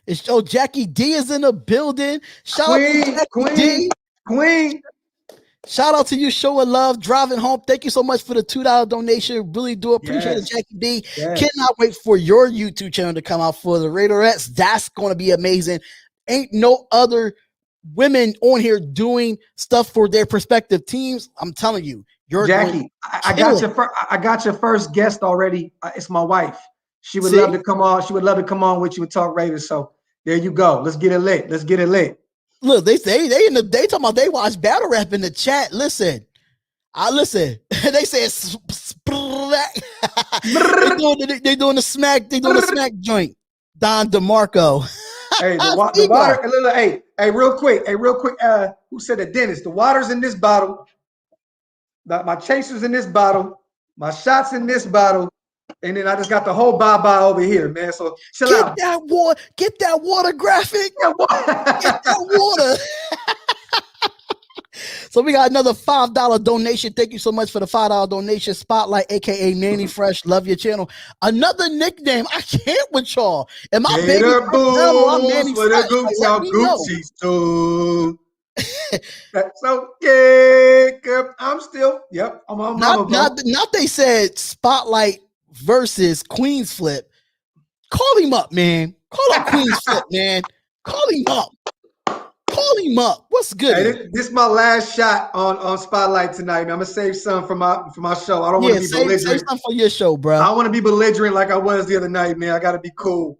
It's Jackie D is in the building. Shout out to Queen. Shout out to you, showing love, driving home. Thank you so much for the $2 donation. Really do appreciate it, Jackie D. Yes. Cannot wait for your YouTube channel to come out for the Raiderettes. That's going to be amazing. Ain't no other women on here doing stuff for their prospective teams. I'm telling you, you're Jackie. I got your first guest already. It's my wife. She would love to come on. She would love to come on with you and talk Raiders. So there you go. Let's get it lit. Look, they talking about they watch battle rap in the chat. Listen. They say they doing the smack. They doing the smack joint. Don DeMarco. Hey, the water. Hey, real quick. Who said the dentist? The water's in this bottle. My chaser's in this bottle. My shots in this bottle. And then I just got the whole bye-bye over here, man. So chill out. Get that water, Graphk. Get that water. So we got another $5 donation. Thank you so much for the $5 donation. Spotlight, aka Manny Fresh. Love your channel. Another nickname. I can't with y'all. Am I baby? Gator I'm Manny boots with Fresh. a Gooch Like, let out me know. Gucci too. That's okay. I'm still. Yep. I'm on mama. Not they said Spotlight versus Queens Flip. Call him up, man. Call up Queens Flip, man. Call him up. Call him up. What's good? Hey, this is my last shot on Spotlight tonight, man. I'm gonna save some for my show. I don't want to be belligerent. Save some for your show, bro. I don't want to be belligerent like I was the other night, man. I gotta be cool.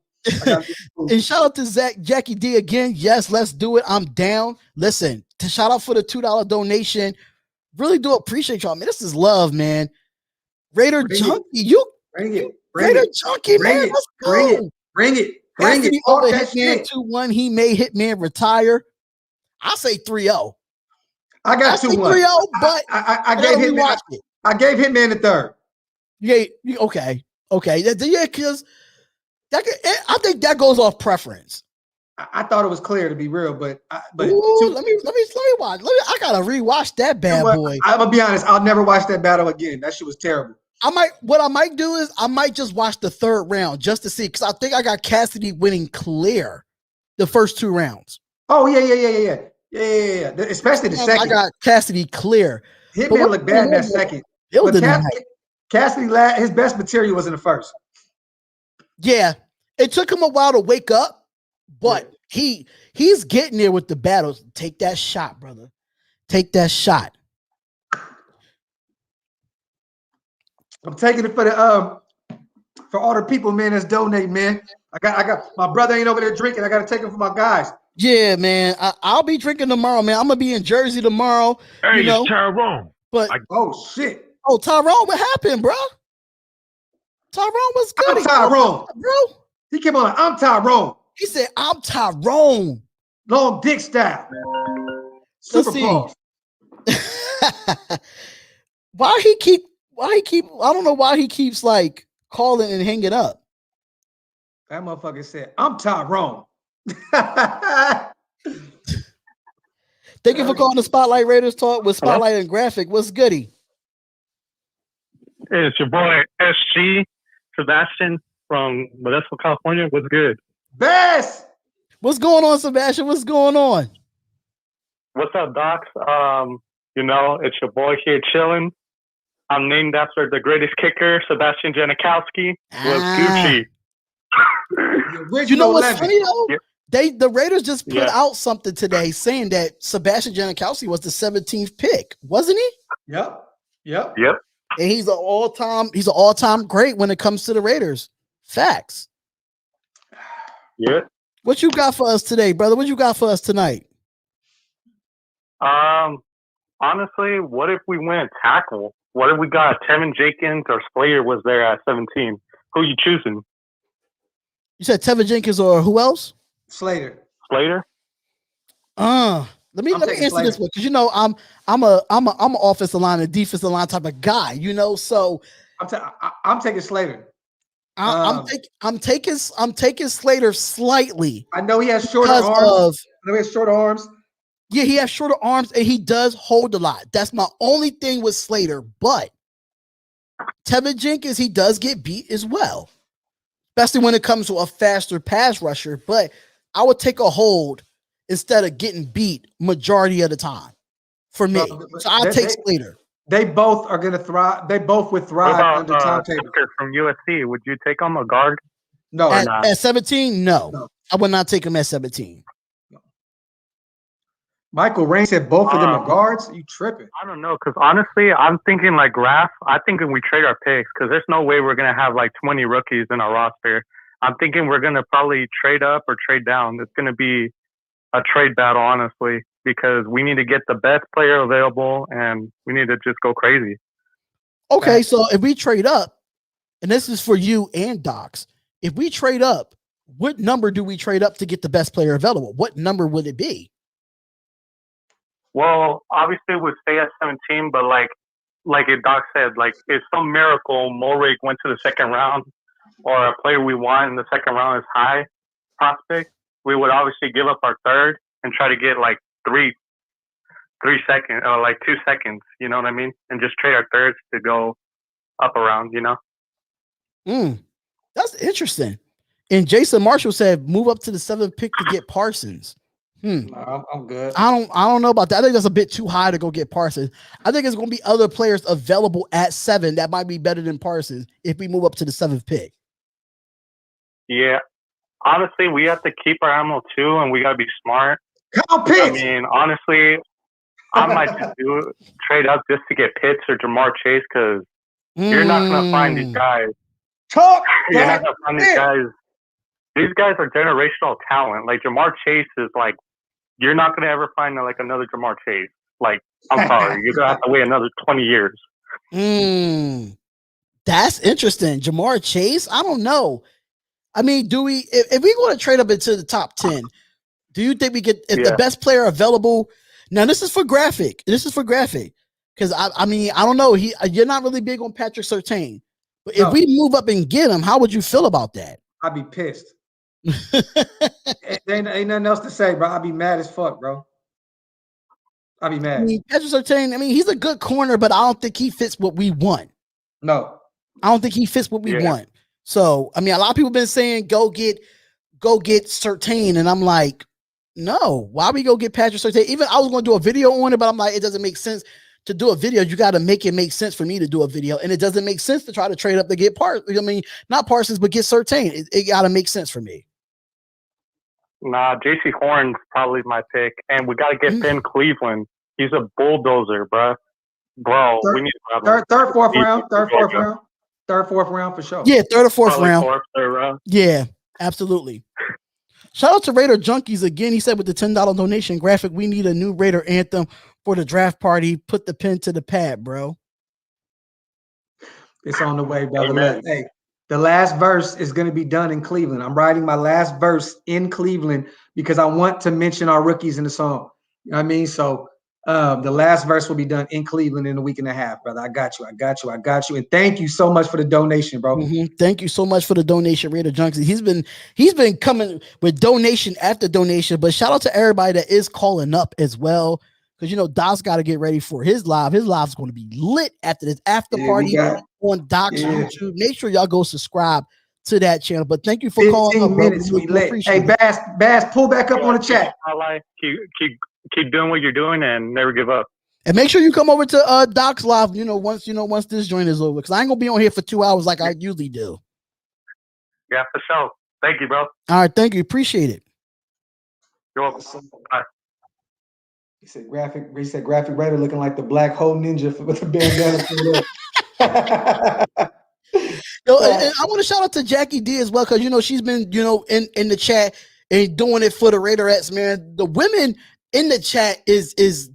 And shout out to Jackie D again. Yes, let's do it. I'm down. Listen, to shout out for the $2 donation. Really do appreciate y'all, man. This is love, man. Raider Junkie, bring it. Raider Junkie, man. Let's go. Bring it. Over Hitman 2-1. He made Hitman retire. I say 3-0. I got 2-1. 3-0, but I gave Hitman. I gave Hitman the third. Yeah. Okay. Yeah, because I think that goes off preference. I thought it was clear, to be real, but let me watch. I gotta rewatch that bad boy. I'm gonna be honest. I'll never watch that battle again. That shit was terrible. What I might do is I might just watch the third round just to see, because I think I got Cassidy winning clear the first 2 rounds. Oh yeah. Especially the second. I got Cassidy clear. Hitman looked bad in that second. Cassidy, his best material was in the first. Yeah, it took him a while to wake up, but he's getting there with the battles. Take that shot, brother. Take that shot. I'm taking it for all the people, man, that's donating, man. I got my brother ain't over there drinking. I got to take him for my guys. Yeah, man. I'll be drinking tomorrow, man. I'm gonna be in Jersey tomorrow. Hey, it's Tyrone. But oh shit. Oh, Tyrone, what happened, bro? Tyrone was good. I'm Tyrone, bro. He came on. I'm Tyrone. He said, "I'm Tyrone." Long dick style. Super pause. Why he keep? I don't know why he keeps like calling and hanging up. That motherfucker said, "I'm Tyrone." Thank you for calling the Spotlight Raiders Talk with Spotlight and Graphk. What's goody? Hey, it's your boy SG Sebastian from Modesto, California. What's good? Best. What's going on, Sebastian? What's going on? What's up, Docs? It's your boy here chilling. I'm named after the greatest kicker, Sebastian Janikowski. Was Gucci. You know what's funny though? Yeah. The Raiders just put out something today saying that Sebastian Janikowski was the 17th pick, wasn't he? Yep. And he's an all-time great when it comes to the Raiders. Facts. Yeah. What you got for us today, brother? What you got for us tonight? Honestly, what if we went tackle? What if we got Tevin Jenkins or Slater was there at 17? Who you choosing? You said Tevin Jenkins or who else? Slater. Let me answer Slater. This one, because I'm a offensive line and defensive line type of guy, So I'm taking Slater. I'm taking Slater slightly. I know he has shorter arms. Yeah, he has shorter arms and he does hold a lot. That's my only thing with Slater. But Tevin Jenkins, he does get beat as well, especially when it comes to a faster pass rusher. But I would take a hold instead of getting beat majority of the time for me. So I'll take Slater. They both are going to thrive. They both would thrive under Tom Taylor. From USC, would you take him a guard? No. At 17, no. I would not take him at 17. No. Michael Rain said both of them are guards. You tripping? I don't know, because honestly, I'm thinking like Graphk. I think we trade our picks, because there's no way we're going to have like 20 rookies in our roster. I'm thinking we're going to probably trade up or trade down. It's going to be a trade battle, honestly, because we need to get the best player available and we need to just go crazy. Okay, so if we trade up, and this is for you and Docs, if we trade up, what number do we trade up to get the best player available? What number would it be? Well, obviously we'd stay at 17, but like Doc said, like if some miracle Mulrig went to the second round, or a player we want in the second round is high prospect, we would obviously give up our third and try to get like three 3 seconds or like 2 seconds. You know what I mean? And just trade our thirds to go up around. You know. That's interesting. And Jason Marshall said, move up to the 7th pick to get Parsons. No, I'm good. I don't know about that. I think that's a bit too high to go get Parsons. I think there's going to be other players available at 7 that might be better than Parsons if we move up to the 7th pick. Yeah. Honestly, we have to keep our ammo too, and we got to be smart. Kyle Pitts. I mean, honestly, I might just trade up just to get Pitts or Jamar Chase because you're not going to find these guys. You're not going to find these guys. These guys are generational talent. Like Jamar Chase is like, you're not going to ever find like another Jamar Chase. Like, I'm sorry, you're going to have to wait another 20 years. That's interesting. Jamar Chase? I don't know. I mean, do we, if we want to trade up into the top 10, do you think we get the best player available? Now, this is for Graphk. Because I mean, I don't know. You're not really big on Patrick Surtain. But if we move up and get him, how would you feel about that? I'd be pissed. ain't nothing else to say, bro. I'd be mad as fuck, bro. I'd be mad. I mean, Patrick Surtain, I mean, he's a good corner, but I don't think he fits what we want. No. I don't think he fits what we want. So, I mean, a lot of people have been saying, go get Surtain. And I'm like, no, why we go get Patrick Surtain? Even I was going to do a video on it, but I'm like, it doesn't make sense to do a video. You got to make it make sense for me to do a video. And it doesn't make sense to try to trade up to get Parsons. I mean, not Parsons, but get Surtain. It got to make sense for me. Nah, JC Horn's probably my pick. And we got to get Ben Cleveland. He's a bulldozer, bro. We need third, fourth round for sure. Yeah, third or fourth probably round. Third round. Yeah, absolutely. Shout out to Raider Junkies again. He said with the $10 donation, Graphk, we need a new Raider anthem for the draft party. Put the pen to the pad, bro. It's on the way, brother. Look, hey, the last verse is going to be done in Cleveland. I'm writing my last verse in Cleveland because I want to mention our rookies in the song. You know what I mean? So the last verse will be done in Cleveland in a week and a half, brother. I got you. And thank you so much for the donation, bro. Thank you so much for the donation, Raider Junkies. He's been coming with donation after donation, but shout out to everybody that is calling up as well. Because, you know, Doc's got to get ready for his live. His live is going to be lit after this after party on Doc's YouTube. Make sure y'all go subscribe to that channel. But thank you for calling up, minutes, we lit. Hey, Bass, pull back up on the chat. Keep doing what you're doing and never give up. And make sure you come over to Doc's live, once this joint is over. Because I ain't going to be on here for 2 hours like I usually do. Yeah, for sure. Thank you, bro. All right, thank you. Appreciate it. You're welcome. Bye. He said Graphk Raider looking like the black hole ninja with the bandana. And I want to shout out to Jackie D as well, because she's been in the chat and doing it for the Raiderettes, man. The women in the chat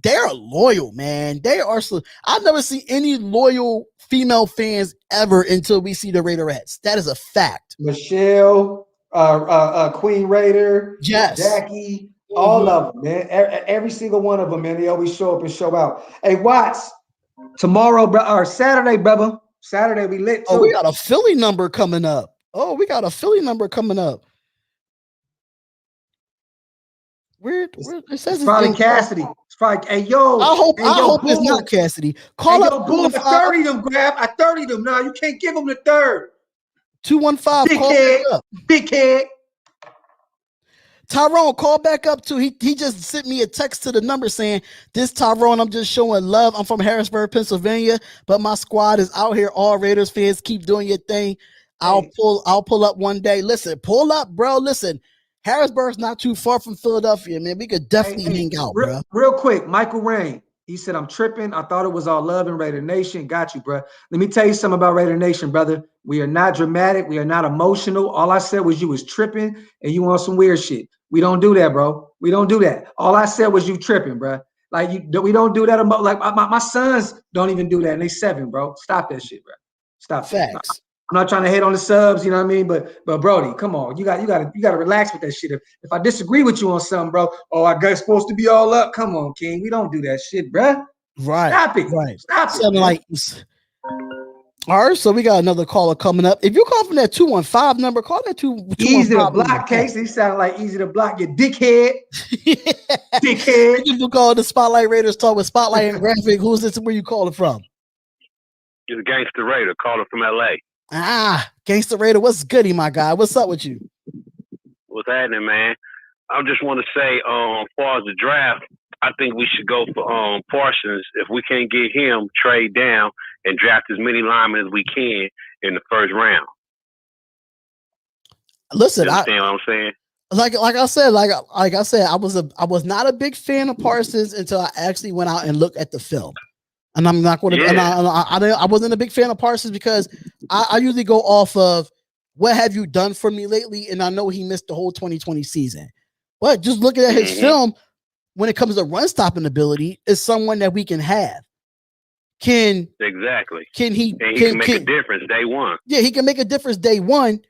they're loyal, man. They are so I've never seen any loyal female fans ever until we see the Raiderettes. That is a fact. Michelle, Queen Raider, yes, Jackie. All of them, man. Every single one of them, man. They always show up and show out. Hey, Watts, tomorrow, or Saturday, brother. Saturday, we lit too. Oh, we got a Philly number coming up. Where it says it's probably Cassidy. It's probably, hey, yo. I hope it's not Cassidy. Call up. Boom, I 30 them, Grab. I 30 them. No, you can't give them the third. 215. Big head. Big head. Tyrone, call back up too. He just sent me a text to the number saying, this Tyrone, I'm just showing love. I'm from Harrisburg, Pennsylvania, but my squad is out here. All Raiders fans, keep doing your thing. I'll pull up one day. Listen, pull up, bro. Listen, Harrisburg's not too far from Philadelphia, man. We could definitely hang out, bro. Real quick, Michael Rain. He said, I'm tripping. I thought it was all love and Raider Nation. Got you, bro. Let me tell you something about Raider Nation, brother. We are not dramatic. We are not emotional. All I said was you was tripping and you want some weird shit. We don't do that, bro. We don't do that. All I said was you tripping, bro. Like we don't do that. Like my sons don't even do that, and they 7, bro. Stop that shit, bro. Stop. Facts. I'm not trying to hate on the subs, you know what I mean? But Brody, come on, you got to relax with that shit. If I disagree with you on something, bro, I guess supposed to be all up. Come on, King. We don't do that shit, bro. Right. Stop it. Right. Stop it. Like, All right, so we got another caller coming up. If you call from that 215 number, call that 215. Easy to block, Casey. He sounded like easy to block, you dickhead. Dickhead. People call the Spotlight Raiders talk with Spotlight and Graphk. Who's this? Where you calling from? It's Gangster Raider calling from LA. Gangster Raider, what's goody, my guy? What's up with you? What's happening, man? I just want to say, as far as the draft, I think we should go for Parsons. If we can't get him, trade down and draft as many linemen as we can in the first round. Listen, you understand what I'm saying? Like I said, I was not a big fan of Parsons until I actually went out and looked at the film. And I'm not going to. Yeah. I wasn't a big fan of Parsons because I usually go off of what have you done for me lately, and I know he missed the whole 2020 season. But just looking at his film, when it comes to run stopping ability, is someone that we can have. Can he make a difference day one? Yeah, he can make a difference day one.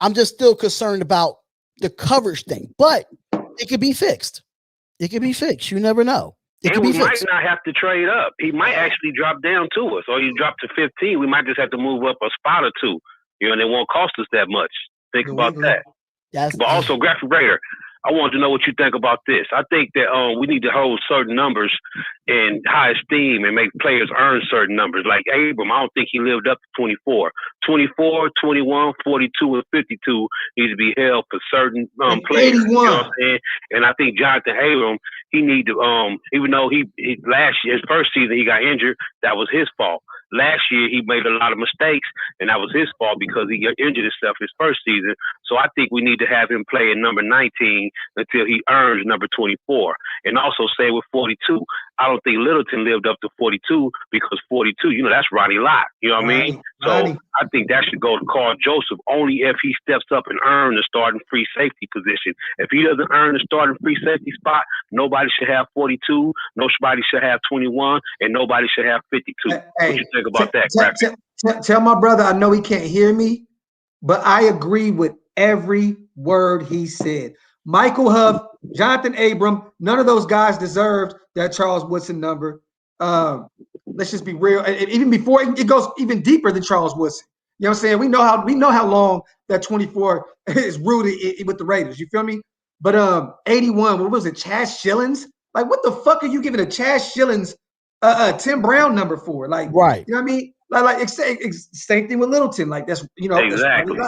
I'm just still concerned about the coverage thing, but it could be fixed. It could be fixed. You never know. And we might not have to trade up. He might actually drop down to us, or you drop to 15. We might just have to move up a spot or two, and it won't cost us that much. Think about that. But also, Graphk Raider, I want to know what you think about this. I think that we need to hold certain numbers in high esteem and make players earn certain numbers. Like Abram, I don't think he lived up to 24. 24, 21, 42, and 52 need to be held for certain players. 81. You know what I'm saying? And I think Jonathan Abram, he need to, even though he last year, his first season, he got injured, that was his fault. Last year, he made a lot of mistakes, and that was his fault because he injured himself his first season. So I think we need to have him play in number 19 until he earns number 24. And also say with 42, I don't think Littleton lived up to 42 because 42, that's Ronnie Lott. You know what I mean? So I think that should go to Carl Joseph only if he steps up and earn the starting free safety position. If he doesn't earn the starting free safety spot, nobody should have 42, nobody should have 21, and nobody should have 52. What you think about that, tell my brother, I know he can't hear me, but I agree with every word he said. Michael Huff, Jonathan Abram, none of those guys deserved that Charles Woodson number. Let's just be real. Even before it goes even deeper than Charles Woodson. You know what I'm saying? We know how long that 24 is rooted with the Raiders. You feel me? But 81, what was it? Chaz Shillings? Like, what the fuck are you giving a Chaz Shillings Tim Brown number for? Like, right? You know what I mean? Like same thing with Littleton. Like that's exactly.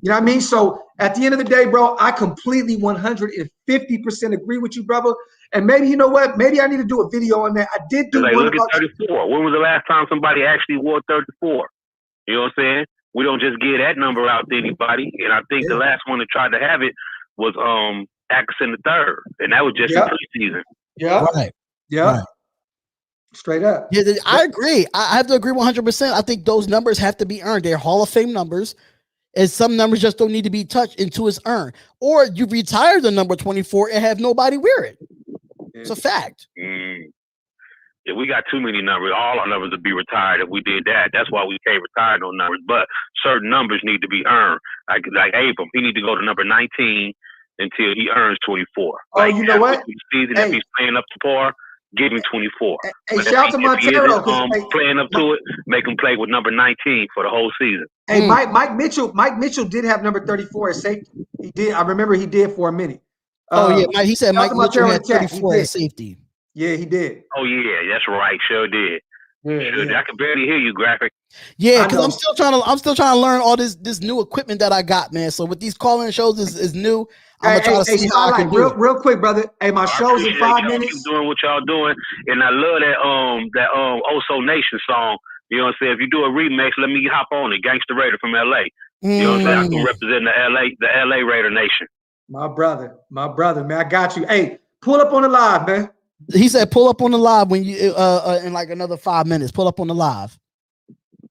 You know what I mean? So at the end of the day, bro, I completely 150% agree with you, brother. And maybe, you know what? Maybe I need to do a video on that. I did do one look at 34. When was the last time somebody actually wore 34? You know what I'm saying? We don't just give that number out to anybody. And I think the last one that tried to have it was Atkinson III. And that was just in preseason. Yeah. Right. Yeah. Right. Straight up. Yeah, I agree. I have to agree 100%. I think those numbers have to be earned. They're Hall of Fame numbers. And some numbers just don't need to be touched until it's earned. Or you retire the number 24 and have nobody wear it. It's a fact. Yeah, we got too many numbers. All our numbers would be retired if we did that. That's why we can't retire those numbers. But certain numbers need to be earned. Like Abram, he need to go to number 19 until he earns 24. Oh, you know what? Season, if he's playing up to par, give him 24. Hey, shout out to Montero. Playing up to it, make him play with number 19 for the whole season. Hey, Mike Mitchell did have number 34 at safety. He did. I remember he did for a minute. He said Mike Mitchell had 34 at safety. Yeah, he did. Oh yeah, that's right. Sure did. I can barely hear you, Graphk. Yeah, because I'm still trying to learn all this new equipment that I got, man. So with these calling shows is new. I'm gonna try to see how I can do it. Real quick, brother. Hey, my show's in 5 minutes. Keep doing what y'all doing, and I love that Oso Nation song. You know what I'm saying? If you do a remix, let me hop on it. Gangster Raider from LA. You know what I'm saying? I can represent the LA Raider Nation. My brother, man. I got you. Hey, pull up on the live, man. He said, "Pull up on the live when you in like another 5 minutes. Pull up on the live."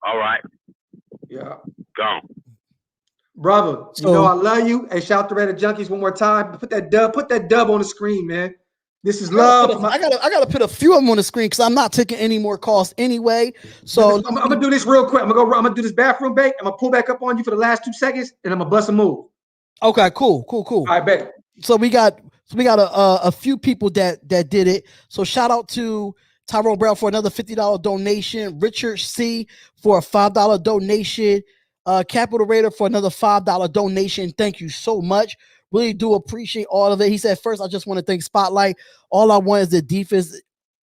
All right. Yeah. Gone. Brother, you know I love you. Hey, shout to Raider Junkies one more time. Put that dub on the screen, man. This is love. I gotta put a few of them on the screen because I'm not taking any more calls anyway. So I'm gonna do this real quick. I'm gonna do this bathroom break. I'm gonna pull back up on you for the last 2 seconds, and I'm gonna bust a move. Okay, cool. All right, bet. So we got a few people that did it. So shout out to Tyrone Brown for another $50 donation. Richard C for a $5 donation. Capital Raider for another $5 donation. Thank you so much. Really do appreciate all of it. He said, first, I just want to thank Spotlight. All I want is the defense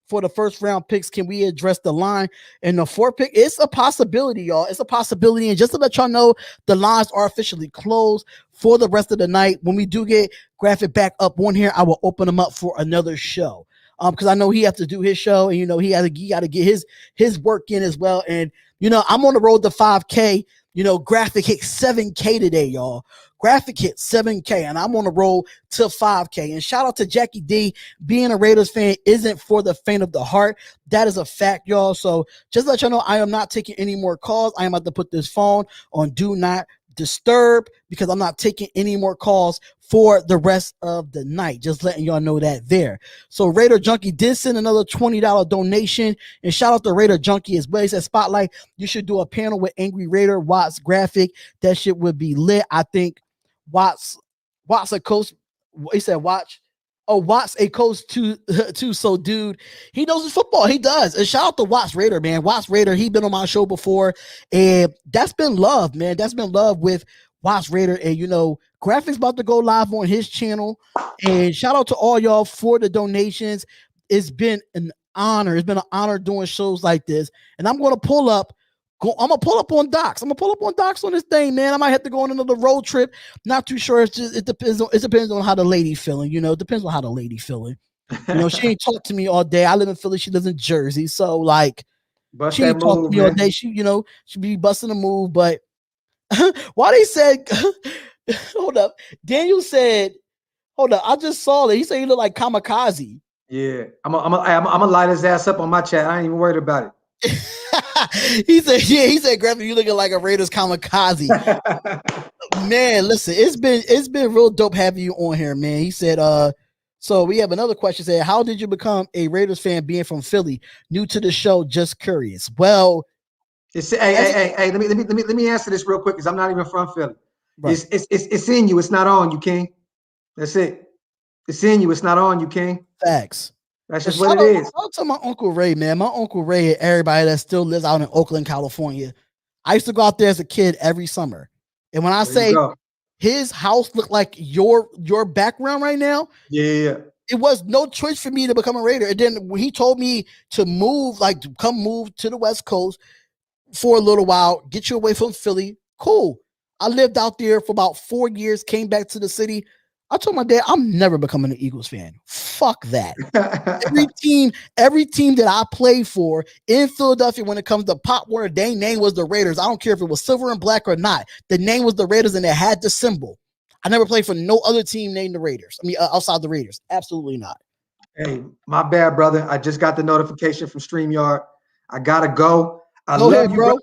for the first round picks. Can we address the line and the 4th pick? It's a possibility, y'all. It's a possibility. And just to let y'all know, the lines are officially closed for the rest of the night. When we do get Graphk back up on here, I will open them up for another show. Because I know he has to do his show, and he got to get his work in as well. And I'm on the road to 5K. Graphk hit 7K today, y'all. Graphk hit 7K, and I'm on the road to 5K. And shout out to Jackie D. Being a Raiders fan isn't for the faint of the heart. That is a fact, y'all. So just to let y'all know, I am not taking any more calls. I am about to put this phone on Do Not Disturb because I'm not taking any more calls for the rest of the night. Just letting y'all know that there. So Raider Junkie did send another $20 donation, and shout out to Raider Junkie as well. He said, Spotlight, you should do a panel with Angry Raider, Watts, Graphk. That shit would be lit. I think Watts a coach. He said, Watts a coach too. So, dude, he knows his football. He does. And shout out to Watts Raider, man. Watts Raider, he been on my show before, and that's been love, man. That's been love with Watts Raider. And Graphk's about to go live on his channel. And shout out to all y'all for the donations. It's been an honor. It's been an honor doing shows like this. And I'm gonna pull up on Docs. I'm gonna pull up on Docs on this thing, man. I might have to go on another road trip. Not too sure. It depends on how the lady feeling. It depends on how the lady feeling. She ain't talked to me all day. I live in Philly. She lives in Jersey. So she ain't talked to me all day. She be busting a move. But why they said, hold up. Daniel said, hold up. I just saw that. He said he looked like Kamikaze. Yeah, I'm gonna light his ass up on my chat. I ain't even worried about it. He said, Graphk, you looking like a Raiders kamikaze. Man, listen, it's been real dope having you on here, man. He said, so we have another question. Said, how did you become a Raiders fan being from Philly? New to the show, just curious. Well, hey, let me answer this real quick because I'm not even from Philly. Right. It's in you, it's not on you, King. That's it. It's in you, it's not on you, King. Facts. That's just what it is. Shout out to my Uncle Ray, man. My Uncle Ray and everybody that still lives out in Oakland, California. I used to go out there as a kid every summer. And when I say his house looked like your background right now, yeah, it was no choice for me to become a Raider. And then when he told me to move, to come move to the West Coast for a little while, get you away from Philly, cool. I lived out there for about 4 years, came back to the city. I told my dad, I'm never becoming an Eagles fan. Fuck that. every team that I played for in Philadelphia, when it comes to Pop Warner, their name was the Raiders. I don't care if it was silver and black or not. The name was the Raiders, and it had the symbol. I never played for no other team named the Raiders. Outside the Raiders. Absolutely not. Hey, my bad, brother. I just got the notification from StreamYard. I gotta go. I love you, bro.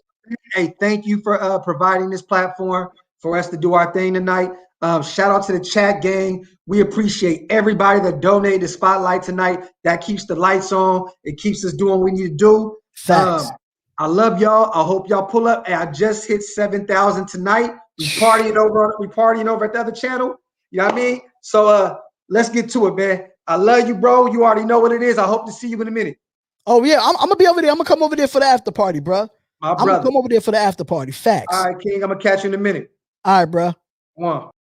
Hey, thank you for providing this platform for us to do our thing tonight. Shout out to the chat gang. We appreciate everybody that donated to Spotlight tonight. That keeps the lights on. It keeps us doing what we need to do. I love y'all. I hope y'all pull up. Hey, I just hit 7,000 tonight. We partying over at the other channel. You know what I mean? So let's get to it, man. I love you, bro. You already know what it is. I hope to see you in a minute. Oh yeah, I'm gonna be over there. I'm gonna come over there for the after party, bro. I'm gonna come over there for the after party. Facts. All right, King. I'm gonna catch you in a minute. All right, bro. One.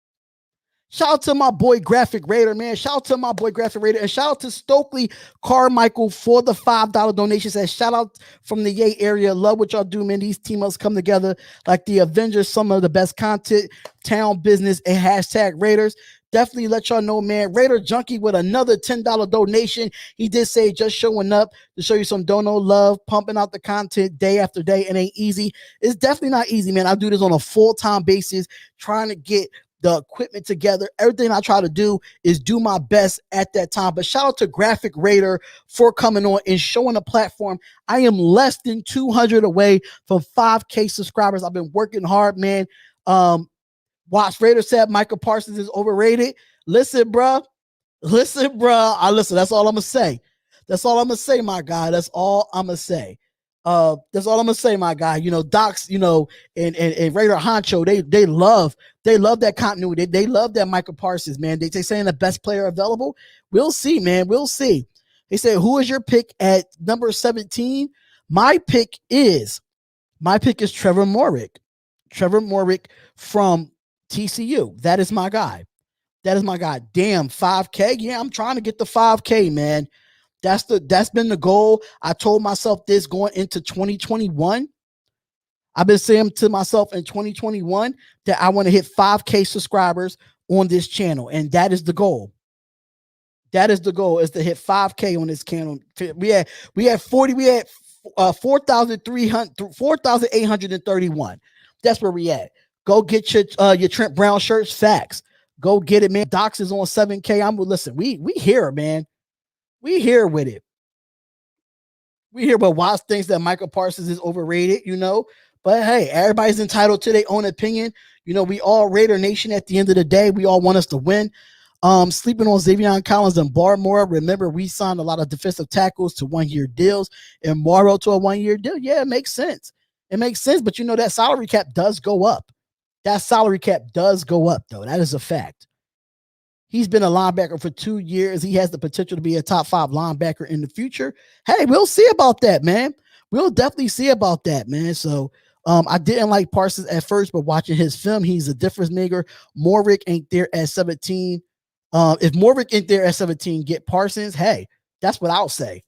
Shout out to my boy Graphk Raider, man. Shout out to my boy Graphk Raider. And shout out to Stokely Carmichael for the $5 donation. Says shout out from the Yay area. Love what y'all do, man. These team ups come together like the Avengers. Some of the best content, town business, and hashtag Raiders. Definitely let y'all know, man. Raider Junkie with another $10 donation. He did say just showing up to show you some dono love, pumping out the content day after day. It ain't easy. It's definitely not easy, man. I do this on a full-time basis, trying to get the equipment together. Everything I try to do is do my best at that time. But shout out to Graphk Raider for coming on and showing a platform. I am less than 200 away from 5K subscribers. I've been working hard, man. Watch Raider said Micah Parsons is overrated. Listen, bro. Listen. That's all I'm gonna say. That's all I'm gonna say, my guy. That's all I'm gonna say. My guy. You know, Docs, you know, and Raider Honcho, they love that continuity. They love that Micah Parsons, man. They saying the best player available. We'll see, man. We'll see. They said, who is your pick at number 17? My pick is Trevor Morrick. Trevor Morrick from TCU. That is my guy. Damn, 5K. Yeah, I'm trying to get the 5K, man. That's been the goal. I told myself this going into 2021. I've been saying to myself in 2021 that I want to hit 5K subscribers on this channel, and that is the goal. That is the goal, is to hit 5K on this channel. We had 4,831. That's where we at. Go get your Trent Brown shirts. Facts. Go get it, man. Docs is on 7K. Listen, we here, man. We here with it. We here, but Watts thinks that Micah Parsons is overrated, But hey, everybody's entitled to their own opinion. We all Raider Nation at the end of the day. We all want us to win. Sleeping on Xavier Collins and Barmore. Remember, we signed a lot of defensive tackles to 1-year deals and Morrow to a 1-year deal. Yeah, it makes sense. It makes sense, but that salary cap does go up. That salary cap does go up, though. That is a fact. He's been a linebacker for 2 years. He has the potential to be a top 5 linebacker in the future. Hey, we'll see about that, man. We'll definitely see about that, man. So I didn't like Parsons at first, but watching his film, he's a difference maker. Morrick ain't there at 17. If Morrick ain't there at 17, get Parsons. Hey, that's what I'll say.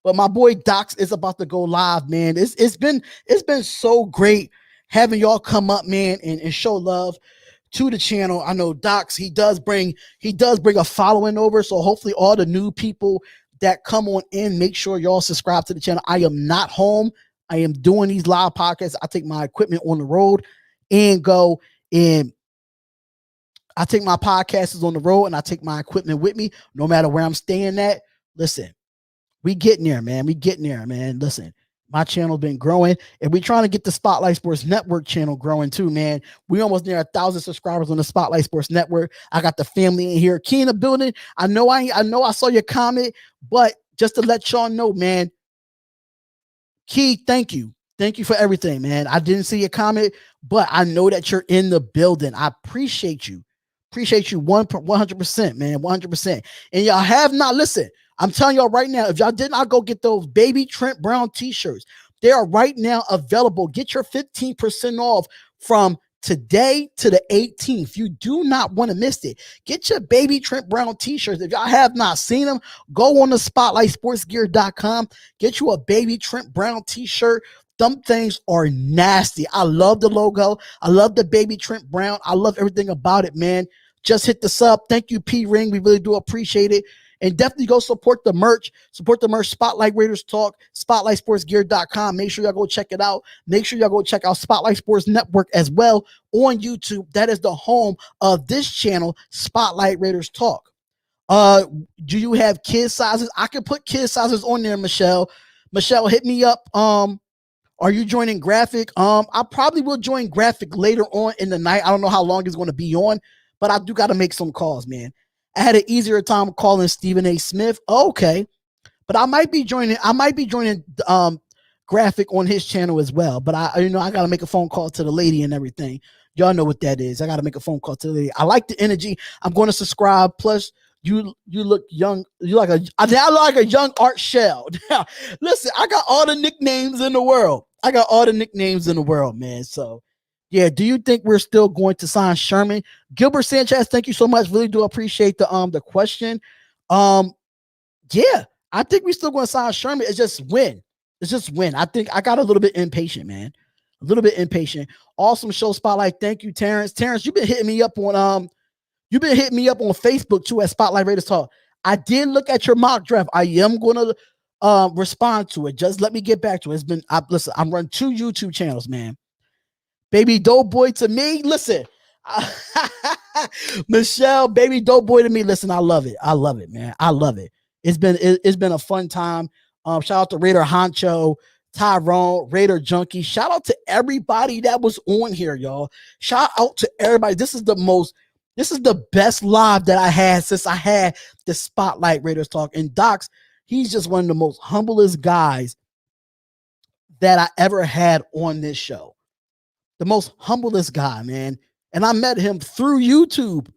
But my boy Docs is about to go live, man. It's been so great having y'all come up, man, and show love to the channel. I know Docs, he does bring a following over. So hopefully all the new people that come on in, make sure y'all subscribe to the channel. I am not home. I am doing these live podcasts. I take my equipment on the road and go and I take my podcasts on the road and I take my equipment with me, no matter where I'm staying at. Listen, we getting there, man. Listen, my channel's been growing, and we trying to get the Spotlight Sports Network channel growing too, man. We almost near 1,000 subscribers on the Spotlight Sports Network. I got the family in here. Key in the building. I know I saw your comment, but just to let y'all know, man, Key, thank you. Thank you for everything, man. I didn't see your comment, but I know that you're in the building. I appreciate you. Appreciate you 100%, man, 100%. And y'all have not, listen, I'm telling y'all right now, if y'all did not go get those baby Trent Brown t-shirts, they are right now available. Get your 15% off from today to the 18th. You do not want to miss it. Get your baby Trent Brown t-shirts. If y'all have not seen them, go on the spotlightsportsgear.com. Get you a baby Trent Brown t-shirt. Them things are nasty. I love the logo. I love the baby Trent Brown. I love everything about it, man. Just hit the sub. Thank you, P Ring. We really do appreciate it. And definitely go support the merch. Support the merch. Spotlight Raiders Talk. SpotlightSportsGear.com. Make sure y'all go check it out. Make sure y'all go check out Spotlight Sports Network as well on YouTube. That is the home of this channel, Spotlight Raiders Talk. Do you have kid sizes? I can put kid sizes on there, Michelle. Michelle, hit me up. Are you joining Graphk? I probably will join Graphk later on in the night. I don't know how long it's going to be on, but I do got to make some calls, man. I had an easier time calling Stephen A. Smith. Okay. But I might be joining Graphk on his channel as well. But I got to make a phone call to the lady and everything. Y'all know what that is. I got to make a phone call to the lady. I like the energy. I'm going to subscribe. Plus, you look young. I look like a young Art Shell. Now, listen, I got all the nicknames in the world. Man. So, yeah, do you think we're still going to sign Sherman? Gilbert Sanchez, thank you so much. Really do appreciate the question. Yeah, I think we're still going to sign Sherman. It's just win. I think I got a little bit impatient, man. A little bit impatient. Awesome show, Spotlight. Thank you, Terrence. Terrence, you've been hitting me up on Facebook too at Spotlight Raiders Talk. I did look at your mock draft. I am going to respond to it. Just let me get back to it. Listen, I'm running 2 YouTube channels, man. Baby Doughboy to me, listen. Michelle, baby Doughboy to me, listen. I love it, man. I love it. It's been a fun time. Shout out to Raider Honcho, Tyrone, Raider Junkie. Shout out to everybody that was on here, y'all. Shout out to everybody. This is the best live that I had since I had the Spotlight Raiders Talk. And Docs, he's just one of the most humblest guys that I ever had on this show. The most humblest guy, man. And I met him through YouTube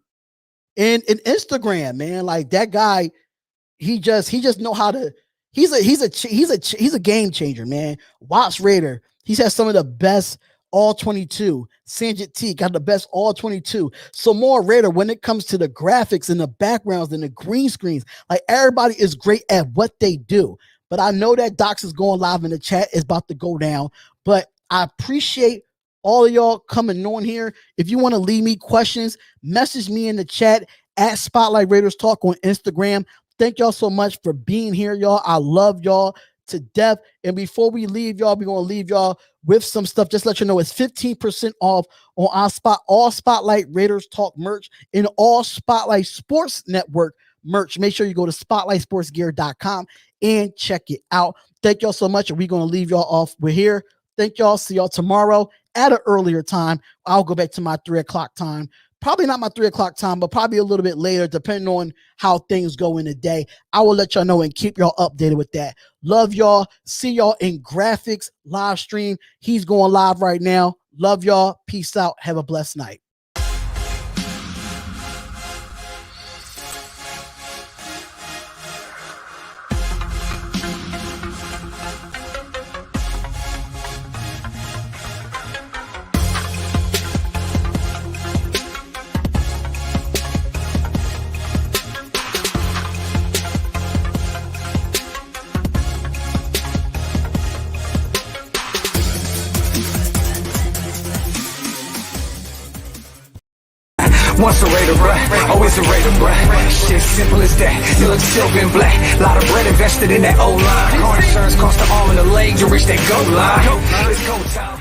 and Instagram, man. Like that guy, he just know how to. He's a game changer, man. Watts Raider. He's had some of the best all 22. Sanjit T got the best all 22. So more Raider when it comes to the graphics and the backgrounds and the green screens. Like everybody is great at what they do. But I know that Docs is going live in the chat. It's about to go down. But I appreciate all of y'all coming on here. If you want to leave me questions, message me in the chat at Spotlight Raiders Talk on Instagram. Thank y'all so much for being here, y'all. I love y'all to death. And before we leave, y'all, we're going to leave y'all with some stuff. Just let you know it's 15% off on all Spotlight Raiders Talk merch and all Spotlight Sports Network merch. Make sure you go to spotlightsportsgear.com and check it out. Thank y'all so much. And we're going to leave y'all off. We're here. Thank y'all. See y'all tomorrow at an earlier time. I'll go back to my 3 o'clock time. Probably not my 3 o'clock time, but probably a little bit later, depending on how things go in the day. I will let y'all know and keep y'all updated with that. Love y'all. See y'all in Graphk's live stream. He's going live right now. Love y'all. Peace out. Have a blessed night. Once a Raider, bruh, always a Raider, bruh. Shit simple as that. You look silver and black. Lot of bread invested in that O-line. Car insurance cost the arm and the leg to reach that goal line. It's go time.